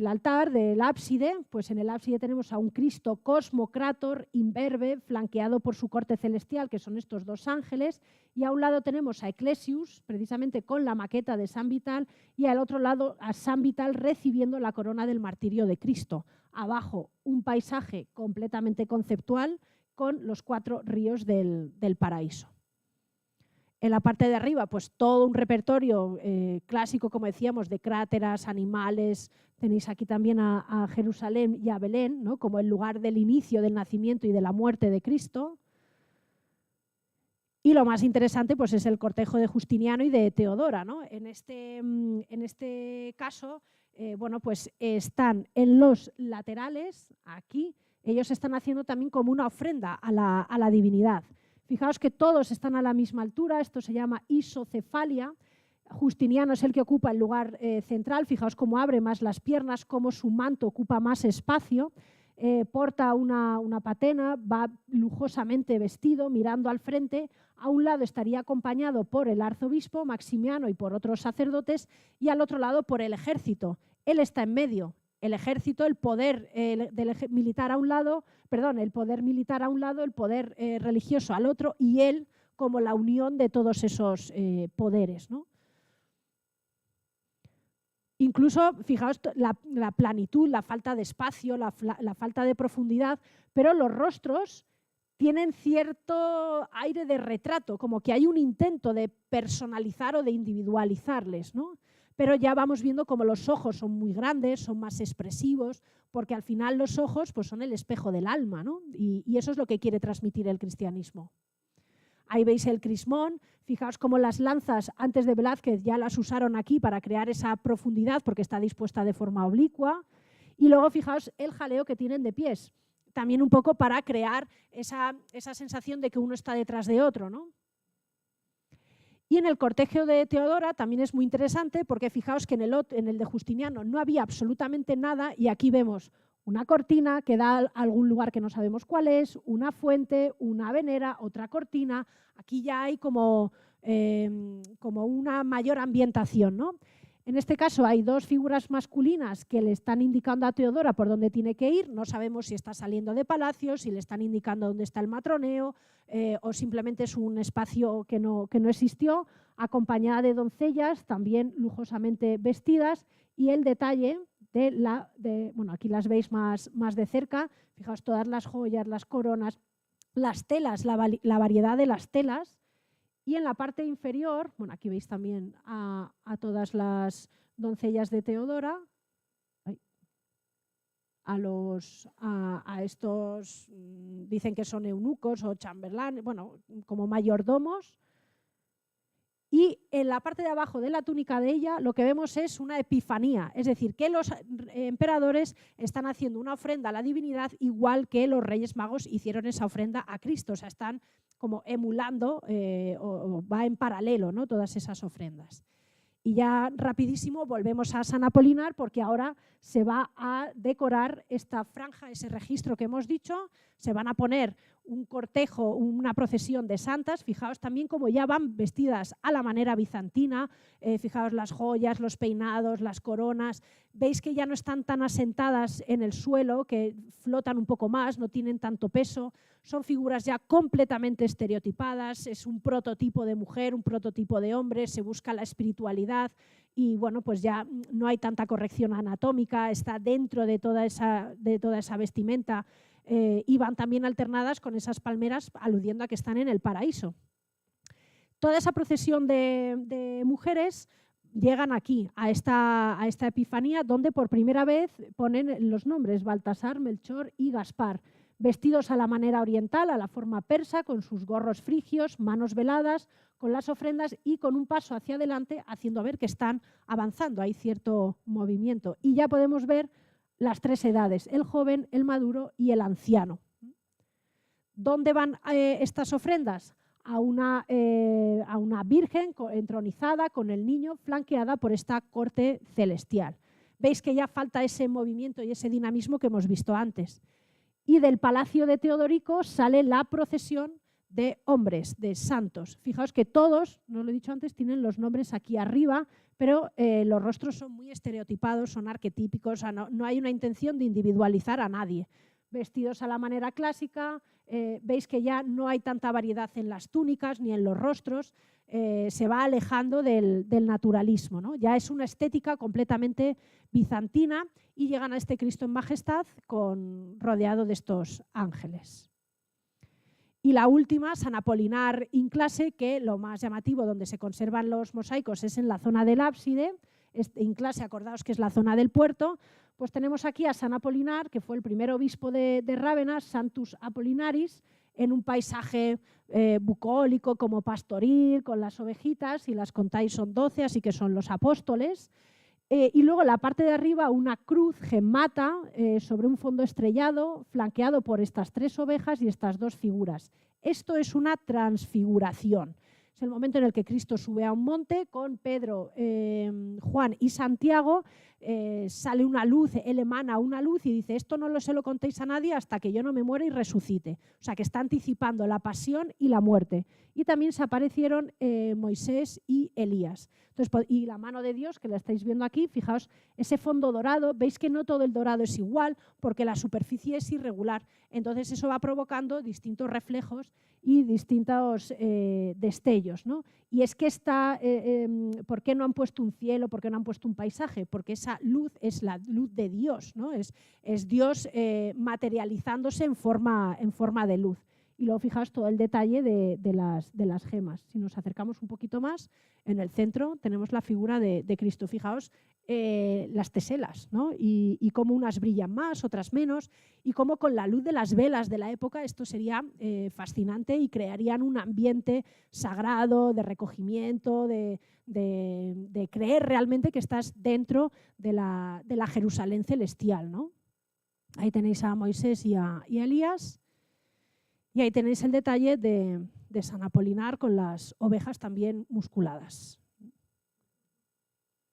altar, del ábside, pues en el ábside tenemos a un Cristo cosmocrátor, imberbe, flanqueado por su corte celestial, que son estos dos ángeles, y a un lado tenemos a Ecclesius, precisamente con la maqueta de San Vital, y al otro lado a San Vital recibiendo la corona del martirio de Cristo. Abajo un paisaje completamente conceptual con los 4 ríos del paraíso. En la parte de arriba, pues todo un repertorio clásico, como decíamos, de cráteras, animales. Tenéis aquí también a Jerusalén y a Belén, ¿no? Como el lugar del inicio, del nacimiento y de la muerte de Cristo. Y lo más interesante pues, es el cortejo de Justiniano y de Teodora, ¿no? En este caso, bueno, pues están en los laterales, aquí, ellos están haciendo también como una ofrenda a la divinidad. Fijaos que todos están a la misma altura, esto se llama isocefalia. Justiniano es el que ocupa el lugar central, fijaos cómo abre más las piernas, cómo su manto ocupa más espacio, porta una patena, va lujosamente vestido, mirando al frente. A un lado estaría acompañado por el arzobispo Maximiano y por otros sacerdotes, y al otro lado por el ejército. Él está en medio. El ejército, el poder militar a un lado, el poder militar a un lado, el poder religioso al otro, y él como la unión de todos esos poderes, ¿no? Incluso, fijaos, la planitud, la falta de espacio, la falta de profundidad, pero los rostros tienen cierto aire de retrato, como que hay un intento de personalizar o de individualizarles, ¿no? Pero ya vamos viendo como los ojos son muy grandes, son más expresivos, porque al final los ojos pues, son el espejo del alma, ¿no? Y eso es lo que quiere transmitir el cristianismo. Ahí veis el crismón, fijaos cómo las lanzas antes de Velázquez ya las usaron aquí para crear esa profundidad porque está dispuesta de forma oblicua, y luego fijaos el jaleo que tienen de pies, también un poco para crear esa sensación de que uno está detrás de otro, ¿no? Y en el cortejo de Teodora también es muy interesante porque fijaos que en el de Justiniano no había absolutamente nada, y aquí vemos una cortina que da a algún lugar que no sabemos cuál es, una fuente, una venera, otra cortina. Aquí ya hay como una mayor ambientación, ¿no? En este caso hay 2 figuras masculinas que le están indicando a Teodora por dónde tiene que ir. No sabemos si está saliendo de palacio, si le están indicando dónde está el matroneo o simplemente es un espacio que no existió, acompañada de doncellas también lujosamente vestidas, y el detalle bueno, aquí las veis más de cerca, fijaos todas las joyas, las coronas, las telas, la variedad de las telas. Y en la parte inferior, bueno, aquí veis también a todas las doncellas de Teodora, a estos, dicen que son eunucos o chambelanes, bueno, como mayordomos. Y en la parte de abajo de la túnica de ella lo que vemos es una epifanía, es decir, que los emperadores están haciendo una ofrenda a la divinidad igual que los Reyes Magos hicieron esa ofrenda a Cristo, o sea, están como emulando o va en paralelo, ¿no? Todas esas ofrendas. Y ya rapidísimo volvemos a San Apolinar porque ahora se va a decorar esta franja, ese registro que hemos dicho, se van a poner un cortejo, una procesión de santas, fijaos también como ya van vestidas a la manera bizantina, fijaos las joyas, los peinados, las coronas, veis que ya no están tan asentadas en el suelo, que flotan un poco más, no tienen tanto peso, son figuras ya completamente estereotipadas, es un prototipo de mujer, un prototipo de hombre, se busca la espiritualidad y bueno, pues ya no hay tanta corrección anatómica, está dentro de toda esa vestimenta. Y van también alternadas con esas palmeras aludiendo a que están en el paraíso. Toda esa procesión de mujeres llegan aquí, a esta epifanía, donde por primera vez ponen los nombres Baltasar, Melchor y Gaspar, vestidos a la manera oriental, a la forma persa, con sus gorros frigios, manos veladas, con las ofrendas y con un paso hacia adelante, haciendo ver que están avanzando, hay cierto movimiento. Y ya podemos ver las 3 edades, el joven, el maduro y el anciano. ¿Dónde van estas ofrendas? A una virgen entronizada con el niño, flanqueada por esta corte celestial. Veis que ya falta ese movimiento y ese dinamismo que hemos visto antes. y del palacio de Teodorico sale la procesión de hombres, de santos. Fijaos que todos, no lo he dicho antes, tienen los nombres aquí arriba, pero los rostros son muy estereotipados, son arquetípicos, o sea, no hay una intención de individualizar a nadie. Vestidos a la manera clásica, veis que ya no hay tanta variedad en las túnicas ni en los rostros, se va alejando del naturalismo, ¿no? Ya es una estética completamente bizantina y llegan a este Cristo en majestad rodeado de estos ángeles. Y la última, San Apolinar in clase, que lo más llamativo donde se conservan los mosaicos es en la zona del ábside. In clase, acordaos que es la zona del puerto. Pues tenemos aquí a San Apolinar, que fue el primer obispo de Rávena, Santus Apollinaris, en un paisaje bucólico como pastoril, con las ovejitas, y las contáis son 12, así que son los apóstoles. Y luego la parte de arriba una cruz gemata sobre un fondo estrellado, flanqueado por estas 3 ovejas y estas 2 figuras. Esto es una transfiguración. Es el momento en el que Cristo sube a un monte con Pedro, Juan y Santiago, sale una luz, él emana una luz y dice: esto no se lo contéis a nadie hasta que yo no me muera y resucite. O sea que está anticipando la pasión y la muerte. Y también se aparecieron Moisés y Elías. Entonces, y la mano de Dios, que la estáis viendo aquí, fijaos, ese fondo dorado, veis que no todo el dorado es igual porque la superficie es irregular. Entonces eso va provocando distintos reflejos y distintos destellos, ¿no? Y es que ¿por qué no han puesto un cielo? ¿Por qué no han puesto un paisaje? Porque esa luz es la luz de Dios, ¿no? Es Dios materializándose en forma de luz. Y luego fijaos todo el detalle de las gemas. Si nos acercamos un poquito más, en el centro tenemos la figura de Cristo. Fijaos las teselas, ¿no? Y cómo unas brillan más, otras menos, y cómo con la luz de las velas de la época esto sería fascinante y crearían un ambiente sagrado, de recogimiento, de creer realmente que estás dentro de la Jerusalén celestial, ¿no? Ahí tenéis a Moisés y a Elías. Y ahí tenéis el detalle de San Apolinar con las ovejas también musculadas.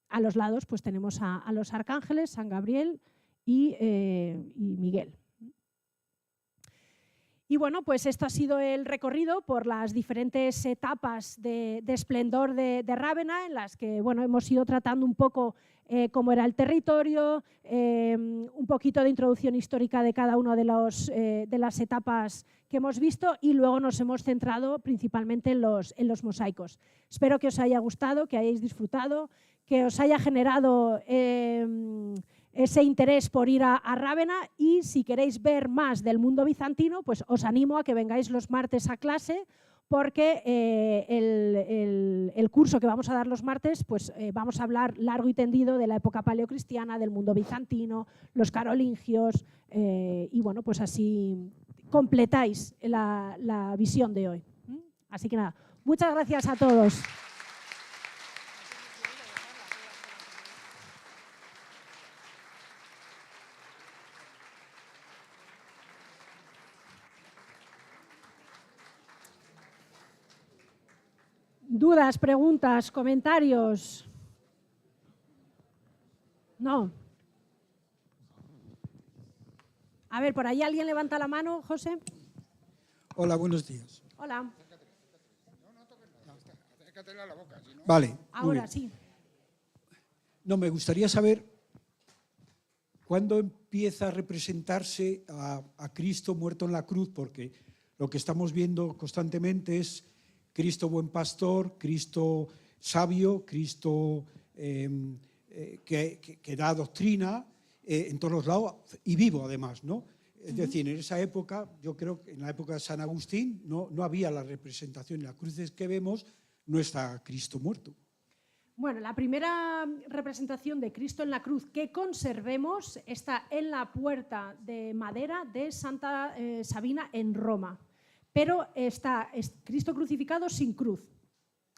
A los lados pues tenemos a los arcángeles, San Gabriel y Miguel. Y bueno, pues esto ha sido el recorrido por las diferentes etapas de esplendor de Rávena, en las que bueno, hemos ido tratando un poco cómo era el territorio, un poquito de introducción histórica de cada una de las etapas que hemos visto, y luego nos hemos centrado principalmente en los mosaicos. Espero que os haya gustado, que hayáis disfrutado, que os haya generado ese interés por ir a Rávena, y si queréis ver más del mundo bizantino, pues os animo a que vengáis los martes a clase, porque el curso que vamos a dar los martes, pues vamos a hablar largo y tendido de la época paleocristiana, del mundo bizantino, los carolingios, y bueno, pues así completáis la visión de hoy. Así que nada, muchas gracias a todos. ¿Dudas, preguntas, comentarios? No. A ver, por ahí alguien levanta la mano, José. Hola, buenos días. Hola. Acércatela a la boca. Si no... Vale. Ahora sí. No, me gustaría saber cuándo empieza a representarse a Cristo muerto en la cruz, porque lo que estamos viendo constantemente es Cristo buen pastor, Cristo sabio, Cristo que da doctrina en todos los lados y vivo además, ¿no? Es decir, en esa época, yo creo que en la época de San Agustín no había la representación. En las cruces que vemos no está Cristo muerto. Bueno, la primera representación de Cristo en la cruz que conservemos está en la puerta de madera de Santa Sabina en Roma. Pero es Cristo crucificado sin cruz.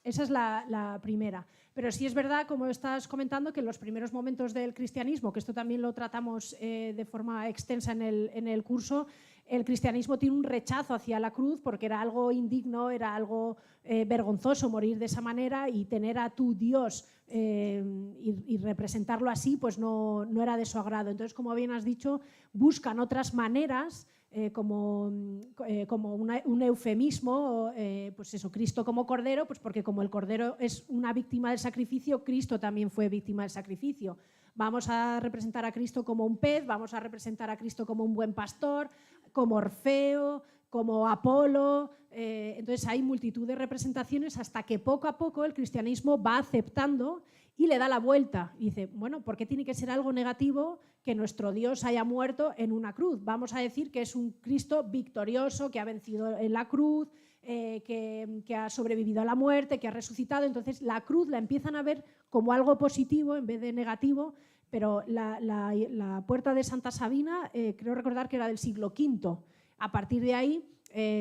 Esa es la primera. Pero sí es verdad, como estás comentando, que en los primeros momentos del cristianismo, que esto también lo tratamos de forma extensa en el curso, el cristianismo tiene un rechazo hacia la cruz porque era algo indigno, era algo vergonzoso morir de esa manera, y tener a tu Dios y representarlo así pues no era de su agrado. Entonces, como bien has dicho, buscan otras maneras como un eufemismo, pues eso, Cristo como cordero, pues porque como el cordero es una víctima del sacrificio, Cristo también fue víctima del sacrificio. Vamos a representar a Cristo como un pez, vamos a representar a Cristo como un buen pastor, como Orfeo, como Apolo. Entonces hay multitud de representaciones hasta que poco a poco el cristianismo va aceptando y le da la vuelta. Y dice, bueno, ¿por qué tiene que ser algo negativo que nuestro Dios haya muerto en una cruz? Vamos a decir que es un Cristo victorioso, que ha vencido en la cruz, que ha sobrevivido a la muerte, que ha resucitado. Entonces la cruz la empiezan a ver como algo positivo en vez de negativo, pero la puerta de Santa Sabina, creo recordar que era del siglo V. A partir de ahí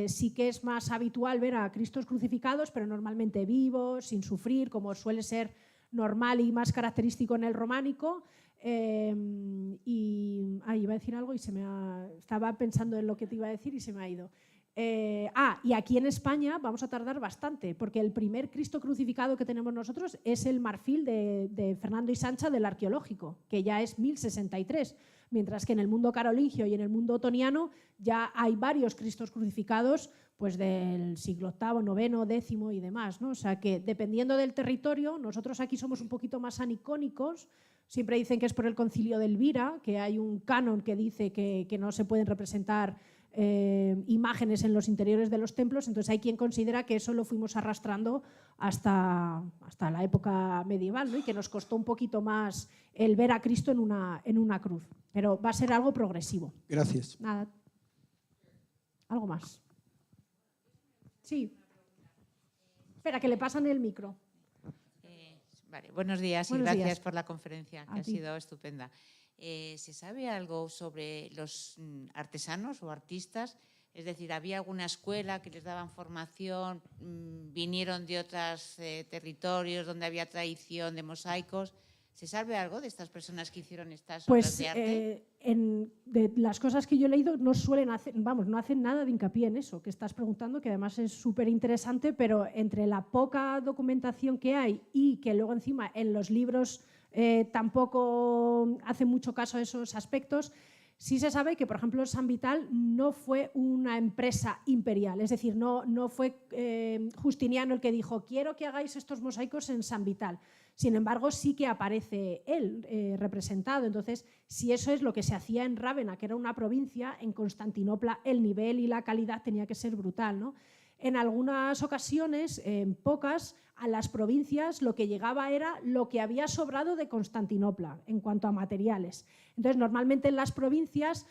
sí que es más habitual ver a Cristos crucificados, pero normalmente vivos, sin sufrir, como suele ser normal y más característico en el románico. Iba a decir algo y estaba pensando en lo que te iba a decir y se me ha ido. Y aquí en España vamos a tardar bastante, porque el primer Cristo crucificado que tenemos nosotros es el marfil de Fernando y Sancha del Arqueológico, que ya es 1063, mientras que en el mundo carolingio y en el mundo otoniano ya hay varios Cristos crucificados pues del siglo VIII, IX, X y demás, ¿no? O sea que dependiendo del territorio, nosotros aquí somos un poquito más anicónicos. Siempre dicen que es por el concilio de Elvira, que hay un canon que dice que no se pueden representar imágenes en los interiores de los templos. Entonces hay quien considera que eso lo fuimos arrastrando hasta la época medieval, ¿no? Y que nos costó un poquito más el ver a Cristo en una cruz. Pero va a ser algo progresivo. Gracias. Nada. ¿Algo más? Sí. Espera, que le pasan el micro. Vale, buenos días Buenos y gracias días. por la conferencia, que ha sido estupenda. ¿Se sabe algo sobre los artesanos o artistas? Es decir, ¿había alguna escuela que les daban formación? ¿Vinieron de otros territorios donde había tradición de mosaicos? ¿Se sabe algo de estas personas que hicieron estas obras de arte? De las cosas que yo he leído no suelen hacer, no hacen nada de hincapié en eso que estás preguntando, que además es súper interesante, pero entre la poca documentación que hay y que luego encima en los libros tampoco hace mucho caso a esos aspectos, sí se sabe que, por ejemplo, San Vital no fue una empresa imperial, es decir, no fue Justiniano el que dijo quiero que hagáis estos mosaicos en San Vital. Sin embargo, sí que aparece él representado. Entonces, si eso es lo que se hacía en Rávena, que era una provincia, en Constantinopla el nivel y la calidad tenía que ser brutal, ¿no? En algunas ocasiones, en pocas, a las provincias lo que llegaba era lo que había sobrado de Constantinopla en cuanto a materiales. Entonces, normalmente en las provincias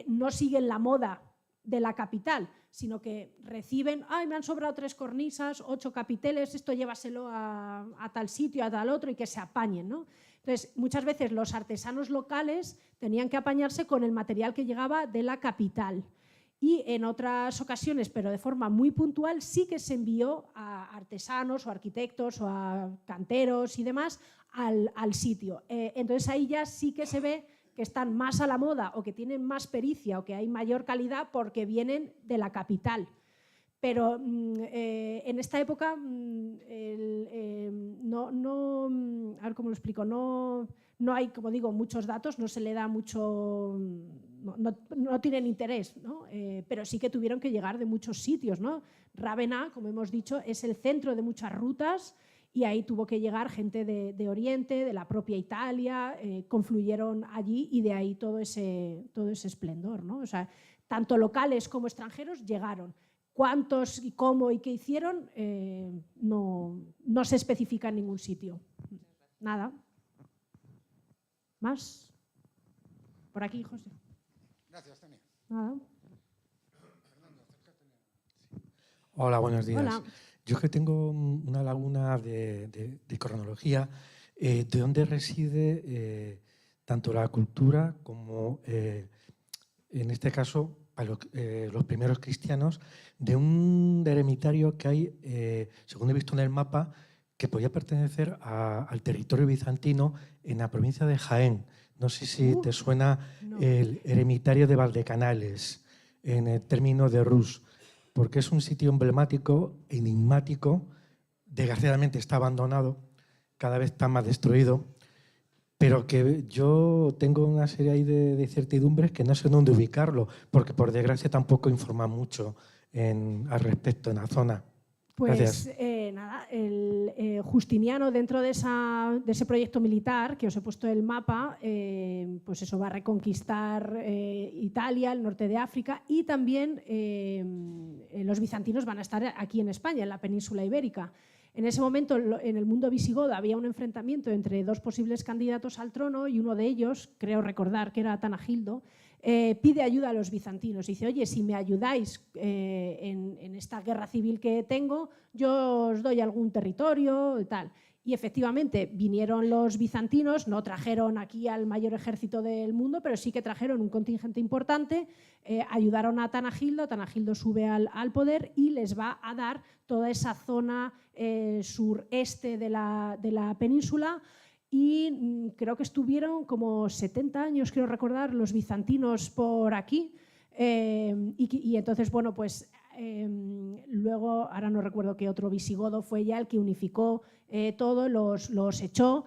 no siguen la moda de la capital, sino que reciben, me han sobrado 3 cornisas, 8 capiteles, esto llévaselo a tal sitio, a tal otro y que se apañen, ¿no? Entonces, muchas veces los artesanos locales tenían que apañarse con el material que llegaba de la capital. Y en otras ocasiones, pero de forma muy puntual, sí que se envió a artesanos o arquitectos o a canteros y demás al sitio. Entonces ahí ya sí que se ve que están más a la moda o que tienen más pericia o que hay mayor calidad porque vienen de la capital. Pero en esta época, a ver cómo lo explico, no hay, como digo, muchos datos, no se le da mucho, no tienen interés, ¿no? Pero sí que tuvieron que llegar de muchos sitios, ¿no? Rávena, como hemos dicho, es el centro de muchas rutas y ahí tuvo que llegar gente de Oriente, de la propia Italia, confluyeron allí y de ahí todo ese esplendor, ¿no? O sea, tanto locales como extranjeros llegaron. ¿Cuántos y cómo y qué hicieron? No se especifica en ningún sitio. Nada. ¿Más? Por aquí, José. Gracias, Tania. Nada. Hola, buenos días. Hola. Yo es que tengo una laguna de cronología. ¿De dónde reside tanto la cultura como, en este caso, para los primeros cristianos, de un eremitario que hay, según he visto en el mapa, que podía pertenecer al territorio bizantino en la provincia de Jaén? No sé si te suena no. El eremitario de Valdecanales, en el término de Rus, porque es un sitio emblemático, enigmático, desgraciadamente está abandonado, cada vez está más destruido, pero que yo tengo una serie ahí de incertidumbres que no sé dónde ubicarlo, porque por desgracia tampoco informa mucho al respecto en la zona. Pues Gracias. nada, el Justiniano, dentro de ese proyecto militar que os he puesto el mapa, pues eso va a reconquistar Italia, el norte de África, y también los bizantinos van a estar aquí en España, en la península ibérica. En ese momento, en el mundo visigodo, había un enfrentamiento entre dos posibles candidatos al trono y uno de ellos, creo recordar que era Tanagildo, pide ayuda a los bizantinos. Dice, oye, si me ayudáis en esta guerra civil que tengo, yo os doy algún territorio y tal. Y efectivamente vinieron los bizantinos, no trajeron aquí al mayor ejército del mundo, pero sí que trajeron un contingente importante, ayudaron a Tanagildo, Tanagildo sube al poder y les va a dar toda esa zona sureste de la península. Y creo que estuvieron como 70 años, quiero recordar, los bizantinos por aquí. Y entonces, bueno, pues luego, ahora no recuerdo qué otro visigodo fue ya el que unificó todo, los echó,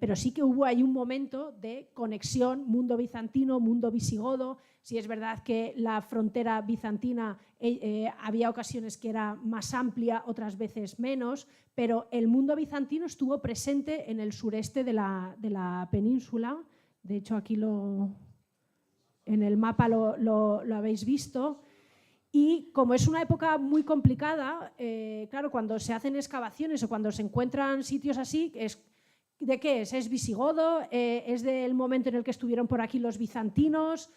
pero sí que hubo ahí un momento de conexión mundo bizantino, mundo visigodo. Sí es verdad que la frontera bizantina había ocasiones que era más amplia, otras veces menos, pero el mundo bizantino estuvo presente en el sureste de la península. De hecho, aquí en el mapa lo habéis visto. Y como es una época muy complicada, claro, cuando se hacen excavaciones o cuando se encuentran sitios así, ¿de qué es? ¿Es visigodo? ¿Es del momento en el que estuvieron por aquí los bizantinos?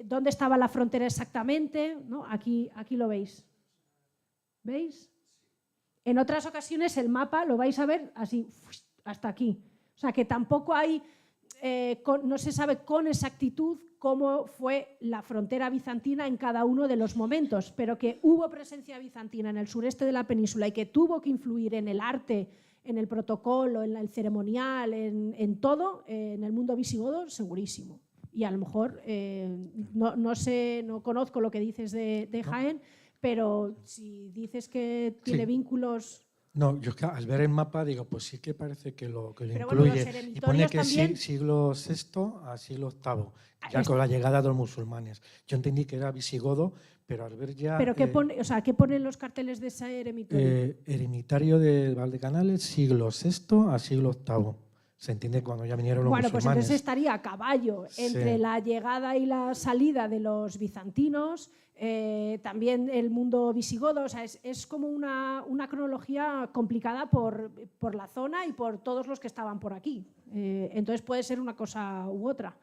¿Dónde estaba la frontera exactamente? ¿No? Aquí lo veis. ¿Veis? En otras ocasiones el mapa lo vais a ver así, hasta aquí. O sea que tampoco hay, no se sabe con exactitud cómo fue la frontera bizantina en cada uno de los momentos, pero que hubo presencia bizantina en el sureste de la península y que tuvo que influir en el arte, en el protocolo, en el ceremonial, en todo, en el mundo visigodo, segurísimo. Y a lo mejor, no sé, no conozco lo que dices de Jaén, pero si dices que tiene vínculos... No, yo al ver el mapa digo, pues sí que parece que lo pero incluye. bueno, Y pone que también... siglo VI a siglo VIII, ya con la llegada de los musulmanes. Yo entendí que era visigodo, pero al ver ya... ¿Pero qué ponen los carteles de ese eremitorio? Eremitario de Valdecanales, siglo VI a siglo VIII. Se entiende cuando ya vinieron los musulmanes. Bueno, pues entonces estaría a caballo entre la llegada y la salida de los bizantinos, también el mundo visigodo. O sea, es como una cronología complicada por la zona y por todos los que estaban por aquí. Entonces puede ser una cosa u otra.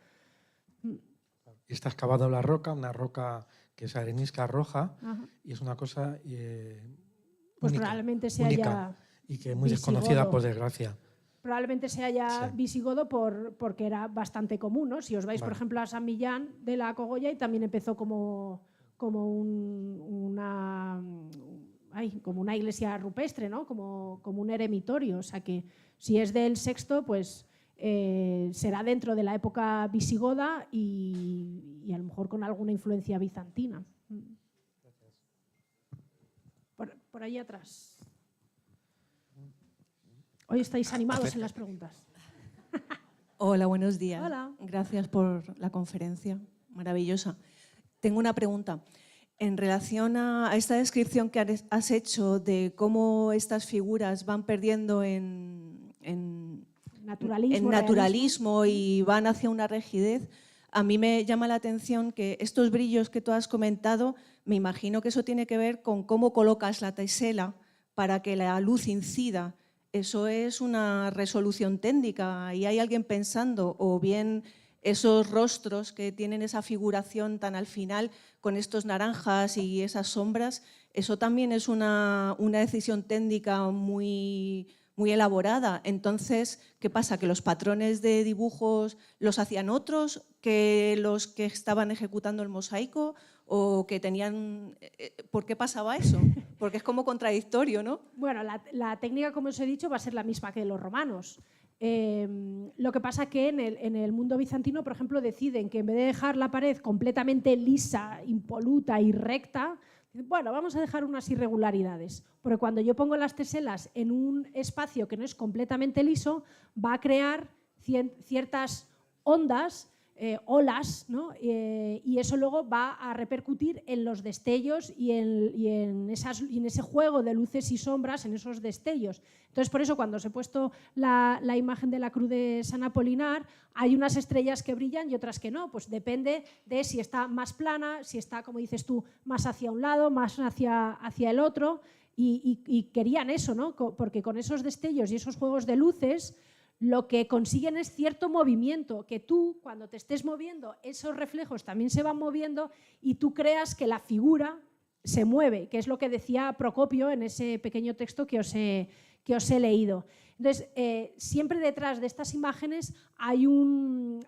Está excavado en la roca, una roca que es arenisca roja. Ajá. Y es una cosa pues única, probablemente se única, haya y que es muy visigodo. desconocida, por desgracia. Probablemente se haya visigodo porque era bastante común, ¿no? Si os vais, por ejemplo, a San Millán de la Cogolla, y también empezó como una iglesia rupestre, ¿no? Como un eremitorio. O sea que si es del sexto, pues será dentro de la época visigoda y a lo mejor con alguna influencia bizantina. Por ahí atrás. Hoy estáis animados en las preguntas. Hola, buenos días. Hola. Gracias por la conferencia, maravillosa. Tengo una pregunta. En relación a esta descripción que has hecho de cómo estas figuras van perdiendo en naturalismo y van hacia una rigidez, a mí me llama la atención que estos brillos que tú has comentado, me imagino que eso tiene que ver con cómo colocas la tesela para que la luz incida. Eso es una resolución técnica y hay alguien pensando, o bien esos rostros que tienen esa figuración tan al final con estos naranjas y esas sombras, eso también es una decisión técnica muy, muy elaborada. Entonces, ¿qué pasa? ¿Que los patrones de dibujos los hacían otros que los que estaban ejecutando el mosaico? ¿O que tenían...? ¿Por qué pasaba eso? Porque es como contradictorio, ¿no? Bueno, la técnica, como os he dicho, va a ser la misma que los romanos. Lo que pasa que en el mundo bizantino, por ejemplo, deciden que en vez de dejar la pared completamente lisa, impoluta y recta, bueno, vamos a dejar unas irregularidades. Porque cuando yo pongo las teselas en un espacio que no es completamente liso, va a crear ciertas ondas, olas, ¿no? Y eso luego va a repercutir en los destellos y en ese juego de luces y sombras, en esos destellos. Entonces, por eso, cuando os he puesto la imagen de la cruz de San Apolinar, hay unas estrellas que brillan y otras que no. Pues depende de si está más plana, si está, como dices tú, más hacia un lado, más hacia el otro. Y querían eso, ¿no? Porque con esos destellos y esos juegos de luces, lo que consiguen es cierto movimiento, que tú, cuando te estés moviendo, esos reflejos también se van moviendo y tú creas que la figura se mueve, que es lo que decía Procopio en ese pequeño texto que os he leído. Entonces, siempre detrás de estas imágenes hay una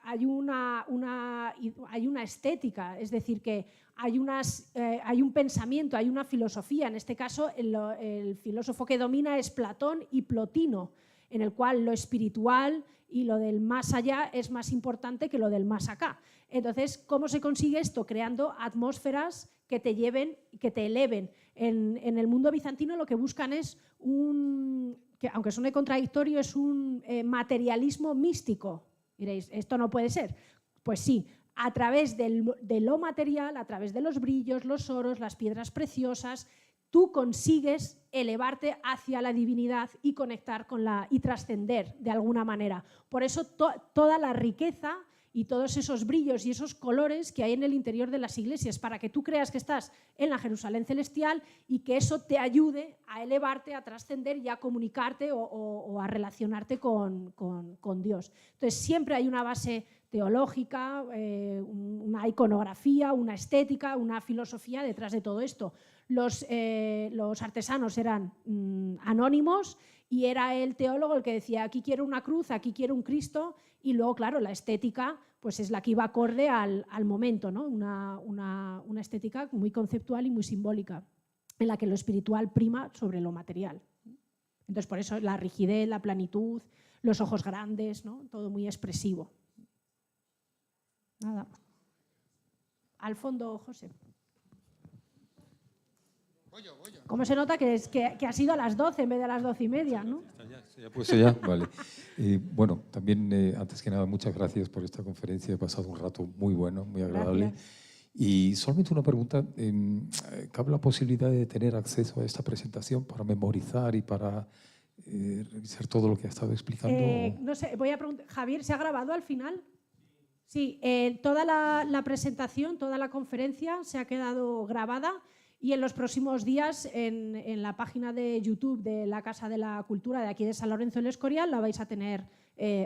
estética, es decir, que hay un pensamiento, hay una filosofía. En este caso, el filósofo que domina es Platón y Plotino, en el cual lo espiritual y lo del más allá es más importante que lo del más acá. Entonces, ¿cómo se consigue esto? Creando atmósferas que te lleven, que te eleven. En el mundo bizantino lo que buscan es que aunque suene contradictorio, es un materialismo místico. Diréis, ¿esto no puede ser? Pues sí, a través de lo material, a través de los brillos, los oros, las piedras preciosas, tú consigues elevarte hacia la divinidad y conectar y trascender de alguna manera. Por eso toda la riqueza y todos esos brillos y esos colores que hay en el interior de las iglesias, para que tú creas que estás en la Jerusalén celestial y que eso te ayude a elevarte, a trascender y a comunicarte o a relacionarte con Dios. Entonces siempre hay una base teológica, una iconografía, una estética, una filosofía detrás de todo esto. Los artesanos eran anónimos y era el teólogo el que decía aquí quiero una cruz, aquí quiero un Cristo, y luego, claro, la estética pues es la que iba acorde al momento, ¿no? Una estética muy conceptual y muy simbólica, en la que lo espiritual prima sobre lo material. Entonces, por eso la rigidez, la planitud, los ojos grandes, ¿no? Todo muy expresivo. Nada. Al fondo, José. ¿Cómo se nota que ha sido a las 12 en vez de a las 12:30, ¿no? Está ya puesto ya, vale. Bueno, también antes que nada muchas gracias por esta conferencia. He pasado un rato muy bueno, muy agradable. Gracias. Y solamente una pregunta. ¿Cabe la posibilidad de tener acceso a esta presentación para memorizar y para revisar todo lo que ha estado explicando? No sé, voy a preguntar. Javier, ¿se ha grabado al final? Sí, toda la presentación, toda la conferencia se ha quedado grabada. Y en los próximos días, en la página de YouTube de la Casa de la Cultura de aquí de San Lorenzo del Escorial, la vais a tener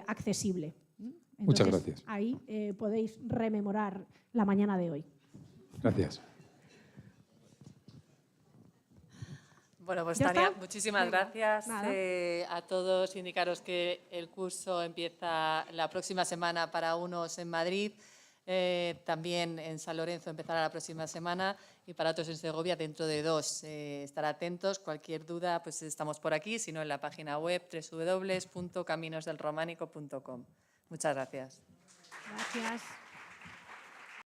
accesible. Entonces, muchas gracias. Ahí podéis rememorar la mañana de hoy. Gracias. Bueno, pues ¿Ya Tania, está? muchísimas Venga, gracias nada. a todos. Indicaros que el curso empieza la próxima semana para unos en Madrid. También en San Lorenzo empezará la próxima semana y para otros en Segovia dentro de 2. Estar atentos, cualquier duda, pues estamos por aquí, sino en la página web www.caminosdelrománico.com. Muchas gracias. Gracias.